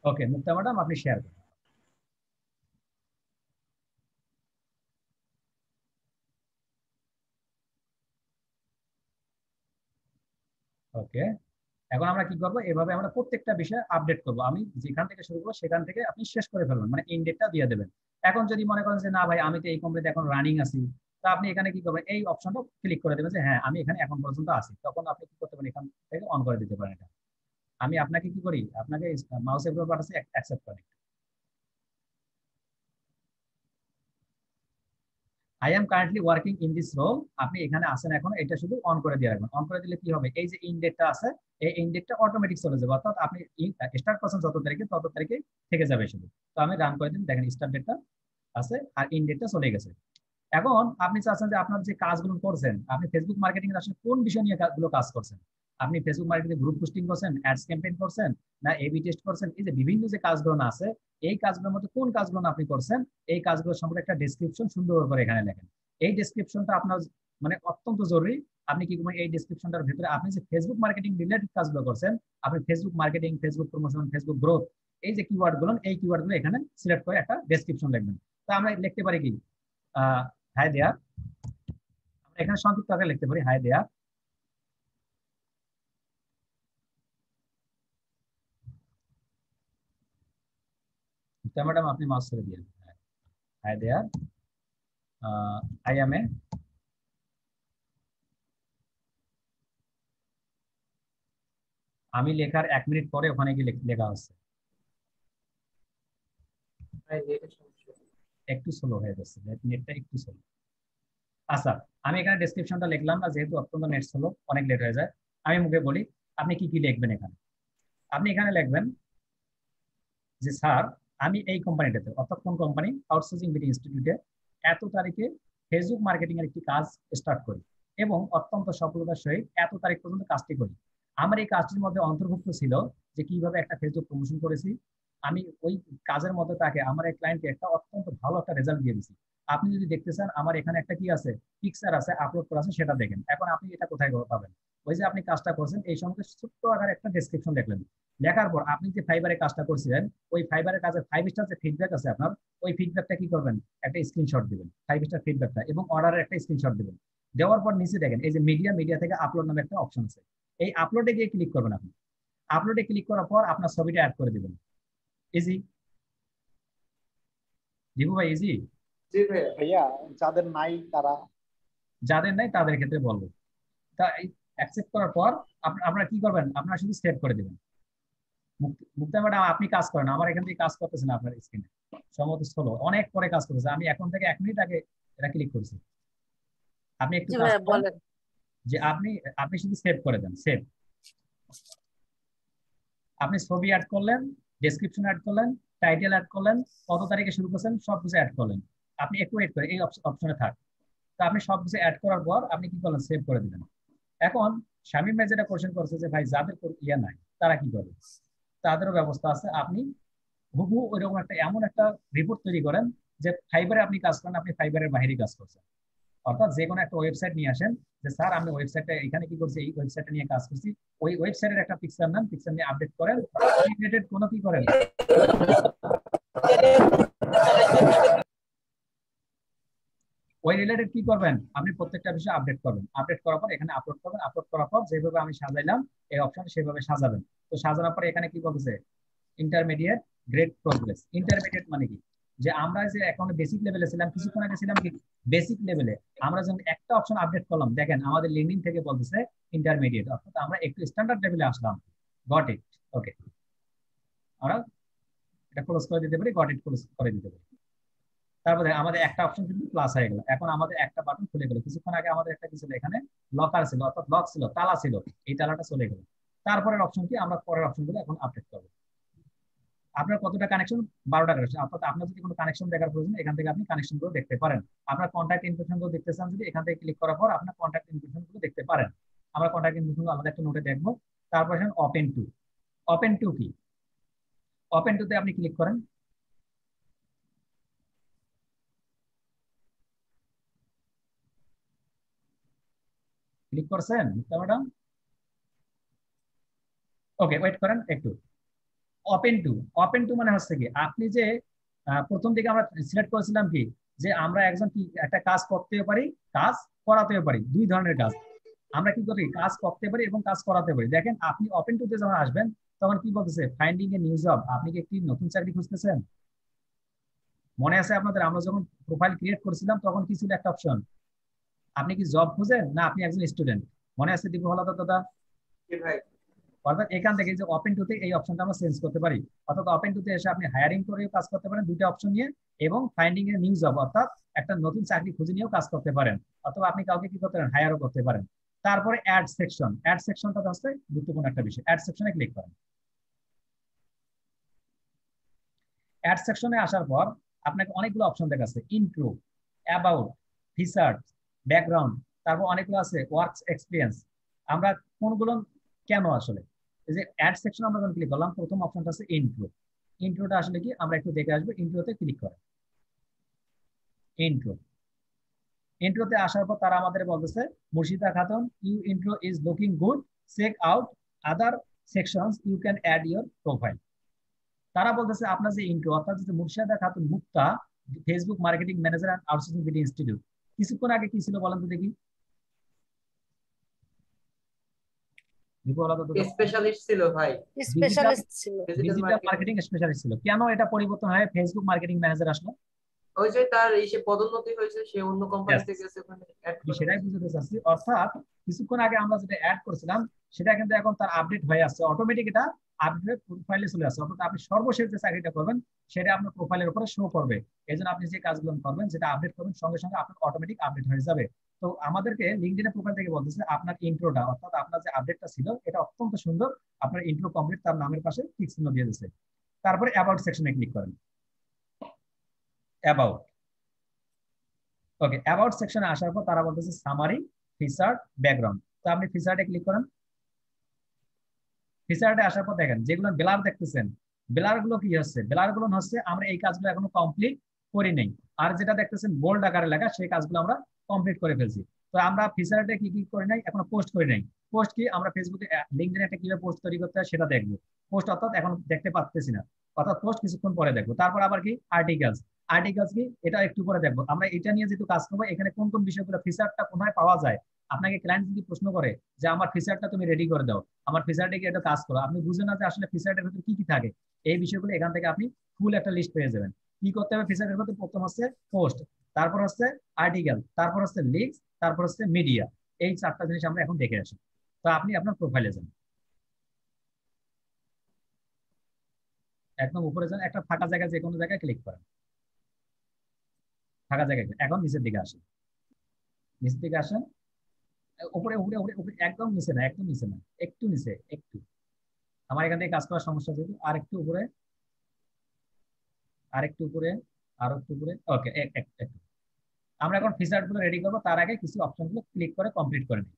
ওকে মুক্তা ম্যাডাম, আপনি শেয়ার করুন। ওকে, এখন আমরা কি করবো, এভাবে আমরা প্রত্যেকটা বিষয়ে আপডেট করবো। আমি যেখান থেকে শুরু করবো সেখান থেকে আপনি শেষ করে ফেলবেন, মানে ইন ডেটটা দিয়ে দেবেন। এখন যদি মনে করেন যে না ভাই আমি তো এই কোম্পানিতে এখন রানিং আছি, তা আপনি এখানে কি করবেন, এই অপশনটা ক্লিক করে দেবেন যে হ্যাঁ আমি এখানে এখন পর্যন্ত আছি, তখন আপনি কি করতে পারেন, এখান থেকে অন করে দিতে পারেন এটা। আমি আপনাকে কি করি, আপনাকে মাউসের উপর পাঠাচ্ছি, অ্যাকসেপ্ট করেন। I am currently working in this role, আপনি এখানে আসেন এখন, এটা শুধু অন করে দিয়ে রাখবেন। অন করে দিলে কি হবে, এই যে ইন ডেটটা আছে, এই ইন ডেটটা অটোমেটিক চলে যাবে, অর্থাৎ আপনি স্টার্ট করছেন যত তারিখে তত তারিখে থেকে যাবে শুধু। তো আমি রান করে দিন, দেখেন স্টার্ট ডেটটা আছে আর ইন ডেটটা চলে গেছে। এখন আপনি চাচ্ছেন যে আপনার যে কাজগুলো করছেন, আপনি ফেসবুক মার্কেটিং এর আসলে কোন বিষয় নিয়ে গুলো কাজ করছেন। আপনি ফেসবুক মার্কেটিং গ্রুপ পোস্টিং করছেন, অ্যাডস ক্যাম্পেইন করছেন, না এবি টেস্ট করছেন, এই যে বিভিন্ন যে কাজগুলো না আছে, এই কাজগুলোর মধ্যে কোন কাজগুলো আপনি করছেন, এই কাজগুলো সম্পর্কে একটা ডেসক্রিপশন সুন্দর করে এখানে লেখেন। এই ডেসক্রিপশনটা আপনার মানে অত্যন্ত জরুরি। আপনি কি করবেন, এই ডেসক্রিপশনটার ভিতরে আপনি যে ফেসবুক মার্কেটিং রিলেটেড কাজগুলো করছেন, আপনি Facebook marketing, Facebook promotion, Facebook growth, এই যে কিওয়ার্ড গুলো, এই কিওয়ার্ড গুলো এখানে সিলেক্ট করে একটা ডেসক্রিপশন লিখবেন। তো আমরা লিখতে পারি কি, হাই দেয়ার, আমরা এখানে সংক্ষিপ্ত আকারে লিখতে পারি হাই দেয়ার। ম্যাডাম আপনি মাউস ছেড়ে দিয়ে, hi there, I M A, আমি লেখার 1 মিনিট পরে ওখানে গিয়ে লেখা হচ্ছে। ভাই নেটের সমস্যা। একটু স্লো হয়ে যাচ্ছে, নেটটা একটু স্লো। আচ্ছা, আমি এখানে ডেসক্রিপশনটা লিখলাম না, যেহেতু অত্যন্ত নেট স্লো, অনেক লেট হয়ে যায়। আমি মুখে বলি, আপনি কি কি লিখবেন এখানে। আপনি এখানে লিখবেন যে স্যার, আমি এই কোম্পানিটাতে, অর্থাৎ কোন কোম্পানি, আউটসোর্সিং বিডি ইনস্টিটিউটে এত তারিখে ফেসবুক মার্কেটিং এর একটি কাজ স্টার্ট করি এবং অত্যন্ত সফলতার সহিত এত তারিখ পর্যন্ত কাজটি করি। আমার এই কাজটির মধ্যে অন্তর্ভুক্ত ছিল যে কিভাবে একটা ফেসবুক প্রমোশন করেছি। আমি ওই কাজের মধ্যে তাকে, আমার এই ক্লায়েন্টকে একটা অত্যন্ত ভালো একটা রেজাল্ট দিয়ে দিচ্ছি। আপনি যদি দেখতে চান, আমার এখানে একটা কি আছে, পিকচার আছে, আপলোড করা আছে, সেটা দেখেন। এখন আপনি এটা কোথায় পাবেন? ওই যে আপনি কাজটা করছেন এই সঙ্গে ছোট্ট আকারে একটা ডেসক্রিপশন লিখলেন। লেখার পর আপনি যে ফাইবারে কাজটা করছিলেন, ওই ফাইবারের কাজে 5 স্টার যে ফিডব্যাক আছে আপনার, ওই ফিডব্যাকটা কি করবেন, একটা স্ক্রিনশট দিবেন 5 স্টার ফিডব্যাকটা, এবং অর্ডারের একটা স্ক্রিনশট দিবেন। দেওয়ার পর নিচে দেখেন এই যে মিডিয়া থেকে আপলোড নামে একটা অপশন আছে। এই আপলোডে গিয়ে ক্লিক করবেন। আপনি আপলোডে ক্লিক করার পর আপনার ছবিটা অ্যাড করে দিবেন। ইজি দিবু ভাই, ইজি। জি ভাইয়া। ভাইয়া যাদের নাই তারা? যাদের নাই তাদের ক্ষেত্রে বলবো। তা অ্যাকসেপ্ট করার পর আপনারা কি করবেন, আপনারা শুধু সেভ করে দিবেন। মুক্তা ম্যাডাম, আপনি কাজ করেন, আমার এখান থেকে কাজ করতেছেন আপনার স্ক্রিনে, সম্ভবত স্লো, অনেক পরে কাজ করতেছে। আমি এখন থেকে 1 মিনিট আগে এটা ক্লিক করেছি। আপনি একটু জি কাজ ভাইয়া করেন, বলেন। যে আপনি আপনি শুধু সেভ করে দেন। সেভ, আপনি ছবি অ্যাড করলেন, ডেসক্রিপশন অ্যাড করলেন, টাইটেল অ্যাড করলেন, কত তারিখে শুরু করছেন, সবকিছু অ্যাড করলেন। আপনি একটু ওয়েট করেন, এই অপশনে থাক। তো আপনি সবকিছু অ্যাড করার পর আপনি কি করলেন, সেভ করে দিলেন। এখন শামীম ভাই যেটা কোশ্চেন করছে যে ভাই যাদের ইয়া নাই তারা কি করবে, তাদেরও ব্যবস্থা আছে। আপনি হুবহু ওইরকম একটা এমন একটা রিপোর্ট তৈরি করেন যে ফাইবারে আপনি কাজ করেন, আপনি ফাইবারের বাইরে কাজ করছেন। অর্থাৎ যে কোনো একটা ওয়েবসাইট নিয়ে আসেন, যে স্যার আমি ওয়েবসাইটটা এখানে কি করছি, এই ওয়েবসাইটটা নিয়ে কাজ করছি। ওই ওয়েবসাইটের একটা পিকচার নেন, পিকচার নিয়ে আপডেট করেন, রিলেটেড কোনো কি করেন, ওই রিলেটেড কি করবেন, আপনি প্রত্যেকটা বিষয় আপডেট করবেন। আপডেট করার পর এখানে আপলোড করবেন। আপলোড করার পর যেভাবে আমি সাজাইলাম এই অপশন, সেভাবে সাজাবেন। তো সাজানোর পরে এখানে কি বলতেছে, ইন্টারমিডিয়েট, গ্রেড, প্রোগ্রেস। ইন্টারমিডিয়েট মানে কি, যে আমরা যে এখন বেসিক লেভেলে ছিলাম, কিছুক্ষণ আগে ছিলাম কি বেসিক লেভেলে, আমরা যখন একটা অপশন আপডেট করলাম, দেখেন আমাদের লিঙ্কডিন থেকে বলতেছে ইন্টারমিডিয়েট, অর্থাৎ আমরা একটু স্ট্যান্ডার্ড লেভেলে আসলাম। Got it. ওকে, আমরা এটা ক্লোজ করে দিতে পারি, গট ইট ক্লোজ করে দিতে পারি। তারপরে আমাদের একটা অপশন কিন্তু প্লাস হয়ে গেল, এখন আমাদের একটা বাটন খুলে গেল। কিছুক্ষণ আগে আমাদের একটা কি ছিল, এখানে লকার ছিল, অর্থাৎ লক ছিল, তালা ছিল, এই তালাটা চলে গেল। তারপরের অপশন কি, আমরা পরের অপশনগুলো এখন আপডেট করবো। আপনার কতটা কানেকশন, 12টা কানেকশন। অর্থাৎ আপনার যদি কোনো কানেকশন দেখার প্রয়োজন, এখান থেকে আপনি কানেকশন গুলো দেখতে পারেন। আপনার কন্ট্যাক্ট ইনফরমেশন গুলো দেখতে চান, যদি এখান থেকে ক্লিক করার পর আপনার কন্ট্যাক্ট ইনফরমেশন গুলো দেখতে পারেন। আমরা কন্ট্যাক্ট ইনফরমেশন আলাদা একটা নোটে দেখবো। তারপর ওপেন টু। ওপেন টু কি, ওপেন টুতে আপনি ক্লিক করেন। ক্লিক করছেন ম্যাডাম? ওকে, ওয়েট করেন একটু। ওপেন টু, ওপেন টু মানে হচ্ছে কি, আপনি যে প্রথম দিকে আমরা সিলেক্ট করেছিলাম কি, যে আমরা একজন কি একটা কাজ করতেও পারি, কাজ করাতেও পারি, দুই ধরনের কাজ। আমরা কি করি, কাজ করতে পারি এবং কাজ করাতে পারি। দেখেন আপনি ওপেন টুতে যখন আসবেন, তখন কি বলতেছে, ফাইন্ডিং এ নিউ জব। আপনি কি একটি নতুন চাকরি খুঁজতেছেন? মনে আছে আপনাদের, আমরা যখন প্রোফাইল ক্রিয়েট করেছিলাম তখন কি ছিল একটা অপশন, আপনি কি জব খুঁজেন না আপনি একজন স্টুডেন্ট? মনে আছে দীপু হলাদা দাদা? জি ভাই। অর্থাৎ এখান থেকে যে ওপেন টুতে এই অপশনটা আমরা চেঞ্জ করতে পারি। অর্থাৎ ওপেন টুতে এসে আপনি হায়ারিং করেও কাজ করতে পারেন দুইটা অপশন নিয়ে, এবং ফাইন্ডিং এ নিউ জব, অর্থাৎ একটা নতুন চাকরি খুঁজে নিয়েও কাজ করতে পারেন। অথবা আপনি কাউকে কি করতে পারেন, হায়ারও করতে পারেন। তারপরে অ্যাড সেকশন, অ্যাড সেকশনটা হচ্ছে গুরুত্বপূর্ণ একটা বিষয়। অ্যাড সেকশনে ক্লিক করেন। অ্যাড সেকশনে আসার পর আপনাকে অনেকগুলো অপশন দেখাচ্ছে, ইন্ট্রো, অ্যাবাউট, রিসার্চ, ব্যাকগ্রাউন্ড, তারপর অনেকগুলো আছে ওয়ার্ক এক্সপিরিয়েন্স। আমরা কোনগুলো কেন আসলে, এই যে অ্যাড সেকশন আমরা যখন ক্লিক করলাম, প্রথম অপশনটা আছে ইন্ট্রো। ইন্ট্রোটা আসলে কি, আমরা একটু দেখে আসবো। ইন্ট্রোতে ক্লিক করেন। ইন্ট্রো, ইন্ট্রোতে আসার পর তারা আমাদের বলতেছে, Murshida Khatun, you intro is looking good, check out other sections, you can add your profile. তারা বলতেছে আপনার যে ইন্ট্রো, অর্থাৎ যে Murshida Khatun Mukta, Facebook marketing manager and outsourcing BD institute, কিছুক্ষণ আগে কি ছিল বলেন তো দেখি। স্পেশালিস্ট ছিল ভাই। স্পেশালিস্ট ছিল। ডিজিটাল মার্কেটিং স্পেশালিস্ট ছিল। কেন এটা পরিবর্তন হয়, ফেসবুক মার্কেটিং ম্যানেজার আসলো? ওই যে তার ইসে পদোন্নতি হয়েছে, সে অন্য কোম্পানিতে গেছে, ওখানে অ্যাড করে। সেটাই বুঝতে চাচ্ছি। অর্থাৎ কিছুক্ষণ আগে আমরা যেটা অ্যাড করেছিলাম সেটা কিন্তু এখন তার আপডেট হয়ে আসছে, অটোমেটিক এটা আপডেট প্রোফাইলে চলে আসছে, অর্থাৎ আপনি সর্বশেষ যে চাকরিটা করবেন সেটা আপনার প্রোফাইলের উপরে শো করবে। এই জন্য আপনি যে কাজগুলো করবেন, যেটা আপডেট করবেন সঙ্গে সঙ্গে আপনার অটোমেটিক আপডেট হয়ে যাবে। তো আমাদেরকে লিঙ্কডইনের প্রোফাইল থেকে বলতেছে আপনার ইন্ট্রোটা, অর্থাৎ আপনার যে আপডেটটা ছিল এটা অত্যন্ত সুন্দর, আপনার ইন্ট্রো কমপ্লিট, তার নামের পাশে টিক চিহ্ন দিয়ে দিচ্ছে। তারপরে অ্যাবাউট সেকশনে ক্লিক করেন। অ্যাবাউট, ওকে, অ্যাবাউট সেকশনে আসার পর তারা বলতেছে সামারি, ফিচার, ব্যাকগ্রাউন্ড। তো আপনি ফিচারটা ক্লিক করেন। ফিচারটা আসার পর দেখেন যেগুলো ব্লার দেখতেছেন, ব্লার গুলো কি হচ্ছে, ব্লার গুলো হচ্ছে আমরা এই কাজগুলো এখনো কমপ্লিট করি নাই। আর যেটা দেখতেছেন বোল্ড আকারে লেখা, সেই কাজগুলো আমরা কমপ্লিট করে ফেলছি। তো আমরা ফিচারটা কি কি করি নাই, এখনো পোস্ট করি নাই। পোস্ট কি, আমরা ফেসবুকে লিঙ্কডইনে একটা কিভাবে পোস্ট তৈরি করতে হয় সেটা দেখবো। পোস্ট অর্থাৎ এখন দেখতে পাচ্তেছি না, অর্থাৎ পোস্ট কিছুক্ষণ পরে দেখবো। তারপর আবার কি আর্টিকেলস, আর্টিকেলস কি এটা একটু পরে দেখবো। আমরা এটা নিয়ে যেহেতু কাজ করবো, এখানে কোন কোন বিষয়গুলো ফিচারটা কোথায় পাওয়া যায়, আপনাকে ক্লায়েন্ট যদি প্রশ্ন করে যে আমার ফিচারটা তুমি রেডি করে দাও, আমার ফিচারটা কি একটা কাজ করো, আপনি বুঝেন না যে আসলে ফিচারটার ভিতরে কি কি থাকে, এই বিষয়গুলো এখান থেকে আপনি ফুল একটা লিস্ট পেয়ে যাবেন। কি করতে হবে ফিচারের ভিতরে, প্রথম হচ্ছে পোস্ট, তারপর হচ্ছে আর্টিকেল, তারপর হচ্ছে লিঙ্কস, তারপর হচ্ছে মিডিয়া। এই 4টা জিনিস আমরা এখন দেখে আসি। তো আপনি আপনার প্রোফাইলে যান, একদম উপরে যান, একটা ফাঁকা জায়গায় যে কোনো জায়গায় ক্লিক করেন, ফাঁকা জায়গায়। এখন নিচের দিকে আসেন, নিচের দিকে আসেন, উপরে উপরে উপরে উপরে, একদম নিচে না, একদম নিচে না, একটু নিচে, একটু। আমার এখান থেকে কাজ করার সমস্যা যেহেতু, আর একটু উপরে, আর একটু উপরে, আর একটু উপরে, ওকে। একটু আমরা এখন ফিচার গুলো রেডি করবো, তার আগে কিছু অপশন গুলো ক্লিক করে কমপ্লিট করে নিই।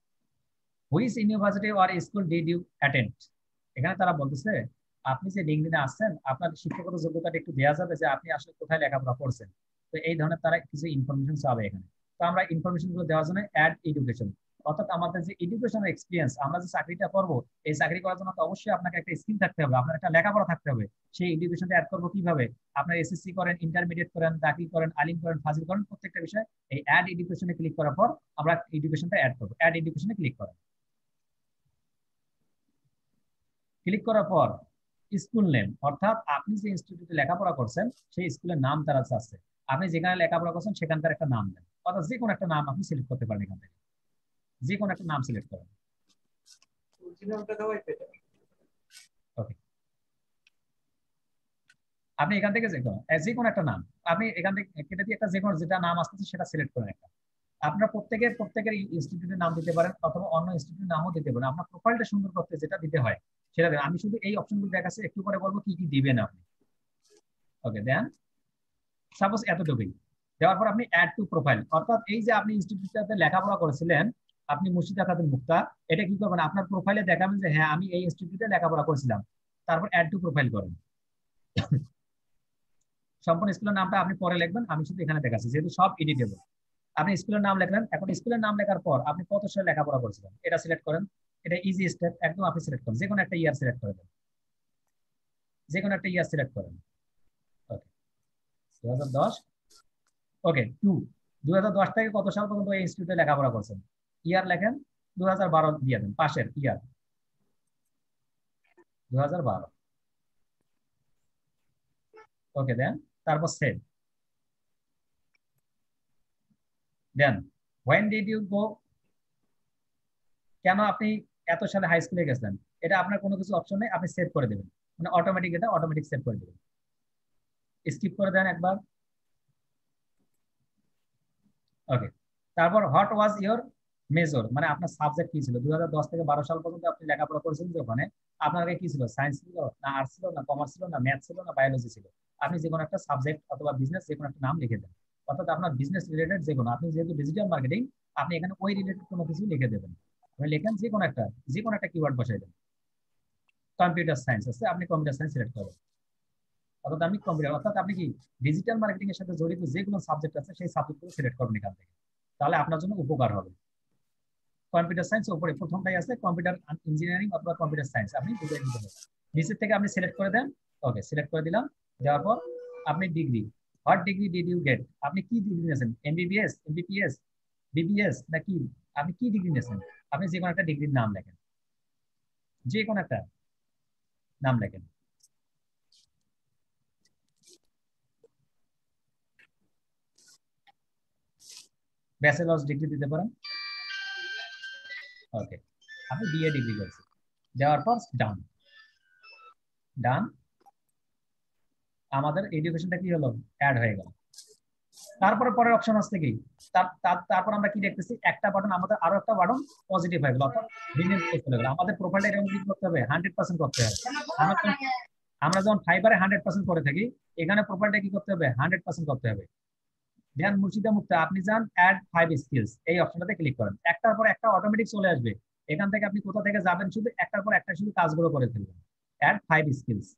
Which university or school did you attend, এখানে তারা বলতেছে আপনি যে লিঙ্কডইনে আসছেন আপনার শিক্ষাগত যোগ্যতাটা একটু দেওয়া যাবে যে আপনি আসলে কোথায় লেখাপড়া করছেন। তো এই ধরনের তারা কিছু ইনফরমেশন চাবে এখানে। তো আমরা ইনফরমেশন গুলো দেওয়ার জন্য অ্যাড এডুকেশন, অর্থাৎ আমাদের যে এডুকেশনাল এক্সপিরিয়েন্স, আমরা যে চাকরিটা করবো, এই চাকরি করার জন্য তো অবশ্যই আপনাকে একটা স্কিল থাকতে হবে, আপনার একটা লেখাপড়া থাকতে হবে। সেই এডুকেশনটা অ্যাড করবো কিভাবে, আপনার এসএসসি করেন, ইন্টারমিডিয়েট করেন, দাখিল করেন, আলিম করেন, ফাজিল করেন, প্রত্যেকটা বিষয় এই অ্যাড এডুকেশনে ক্লিক করার পর আমরা এডুকেশনটা অ্যাড করবো। অ্যাড এডুকেশনে ক্লিক করেন। ক্লিক করার পর স্কুল নেম, অর্থাৎ আপনি যে ইনস্টিটিউটে লেখাপড়া করছেন সেই স্কুলের নাম তারা চাচ্ছে। আপনি যেখানে লেখাপড়া করছেন সেখানকার একটা নাম দেন, অর্থাৎ যে কোনো একটা নাম আপনি সিলেক্ট করতে পারেন এখান থেকে, যে কোনো একটা নাম সিলেক্ট করেন। ওকে, আপনি এখান থেকে যে কোনো একটা নাম, আপনি এখান থেকে কেটে দিয়ে একটা যে কোনো যেটা নাম আসতেছে সেটা সিলেক্ট করেন একটা। আপনারা প্রত্যেকের ইনস্টিটিউটের নাম দিতে পারেন অথবা অন্য ইনস্টিটিউটের নামও দিতে পারেন, আপনার প্রোফাইলটা সুন্দর করতে যেটা দিতে হয় সেটা দেন। আমি শুধু এই অপশনগুলো দেখাচ্ছি, একটু পরে বলবো কি কি দিবেন আপনি। ওকে দেন, সাপোজ এতটুকুই দেওয়ার পর আপনি অ্যাড টু প্রোফাইল, অর্থাৎ এই যে আপনি ইনস্টিটিউটটাতে লেখাপড়া করেছিলেন, আপনি মুর্শিদা খাতুন মুক্তা, এটা কি করবেন আপনার প্রোফাইলে দেখাবেন যে হ্যাঁ আমি এই ইনস্টিটিউটে লেখাপড়া করেছিলাম। তারপর অ্যাড টু প্রোফাইল করেন। সম্পূর্ণ স্কুলের নামটা আপনি পরে লিখবেন, আমি শুধু এখানে দেখাচ্ছি যেহেতু সব এডিটেবল। আপনি স্কুলের নাম লিখলেন, এখন স্কুলের নাম লেখার পর আপনি কত সালে লেখাপড়া করেছিলেন এটা সিলেক্ট করেন। এটা ইজি স্টেপ, একদম আপনি সিলেক্ট করেন, যে কোনো একটা ইয়ার সিলেক্ট করে দেন, যে কোনো একটা ইয়ার সিলেক্ট করেন। ওকে 2010, ওকে 2010 থেকে কত সাল পর্যন্ত এই ইনস্টিটিউটে লেখাপড়া করছেন, ইয়ার লেখেন 2012 দিয়ে দেন, পাশের ইয়ার 2012। ওকে দেন, তারপর সেভ দেন। হোয়েন ডিড ইউ গো, কেন আপনি এত সালে হাই স্কুলে গেছেন, এটা আপনার কোনো কিছু অপশন নেই, আপনি সেভ করে দেবেন, মানে অটোমেটিক, এটা অটোমেটিক সেভ করে দেবেন। স্কিপ করে দেন একবার। ওকে, তারপর হোয়াট ওয়াজ ইওর মেজর, মানে আপনার সাবজেক্ট কি ছিল 2010 থেকে 12 সাল পর্যন্ত আপনি লেখাপড়া করেছেন যে ওখানে আপনার কি ছিল, সায়েন্স ছিল না আর্টস ছিল না কমার্স ছিল না ম্যাথ ছিল না বায়োলজি ছিল। আপনি যে কোনো একটা সাবজেক্ট অথবা বিজনেস যে কোনো একটা নাম লিখে দেন, অর্থাৎ আপনার বিজনেস রিলেটেড যে কোনো, আপনি যেহেতু ডিজিটাল মার্কেটিং আপনি এখানে ওই রিলেটেড কোনো কিছু লিখে দেবেন। আপনি লেখেন যে কোনো একটা কিওয়ার্ড বসাই দেন। কম্পিউটার সায়েন্স আছে, আপনি কম্পিউটার সায়েন্স সিলেক্ট করবেন, অর্থাৎ আপনি কম্পিউটার, অর্থাৎ আপনি কি ডিজিটাল মার্কেটিং এর সাথে জড়িত যে কোনো সাবজেক্ট আছে সেই সাবজেক্টগুলো সিলেক্ট করবেন এখান থেকে, তাহলে আপনার জন্য উপকার হবে। কম্পিউটার সায়েন্স উপরে প্রথমটাই আছে, কম্পিউটার ইঞ্জিনিয়ারিং অথবা কম্পিউটার সায়েন্স, আপনি দুটোই দিতে হবে। নিচের থেকে আপনি সিলেক্ট করে দেন। ওকে সিলেক্ট করে দিলাম, দেওয়ার পর আপনি degree, what degree did you get, আপনি কি ডিগ্রি নিয়েছেন, এমবিবিএস, এমবিপিএস, বিবিএস নাকি আপনি কি ডিগ্রি নিয়েছেন, আপনি যে কোনো একটা ডিগ্রির নাম লেখেন, যে কোনো একটা নাম লেখেন। ব্যাচেলর্স ডিগ্রি দিতে পারেন। ওকে, আপনি বিএ ডিগ্রি করেছেন, দেওয়ার পর ডান। ডান, আমাদের এডুকেশনটা কি হলো, অ্যাড হয়ে গেল। তারপরে পরের অপশন আসছে কি, তারপর আমরা কি দেখতেছি, একটা বাটন, আমাদের আরো একটা বাটন পজিটিভ হয়ে গেল, অর্থাৎ রিনেম চলে গেল। আমাদের প্রোফাইলটা এরকম কি করতে হবে, 100% করতে হবে। আমরা যখন আমরা যখন ফাইবারে 100% করে থাকি, এখানে প্রোফাইলটা কি করতে হবে, 100% করতে হবে। দেন মুর্শিদা মুক্তা, আপনি যান অ্যাড 5 স্কিলস, এই অপশনটাতে ক্লিক করেন। একটার পর একটা অটোমেটিক চলে আসবে। এখান থেকে আপনি কোথা থেকে যাবেন, শুধু একটার পর একটা শুধু কাজগুলো করে ফেলবেন। অ্যাড 5 স্কিলস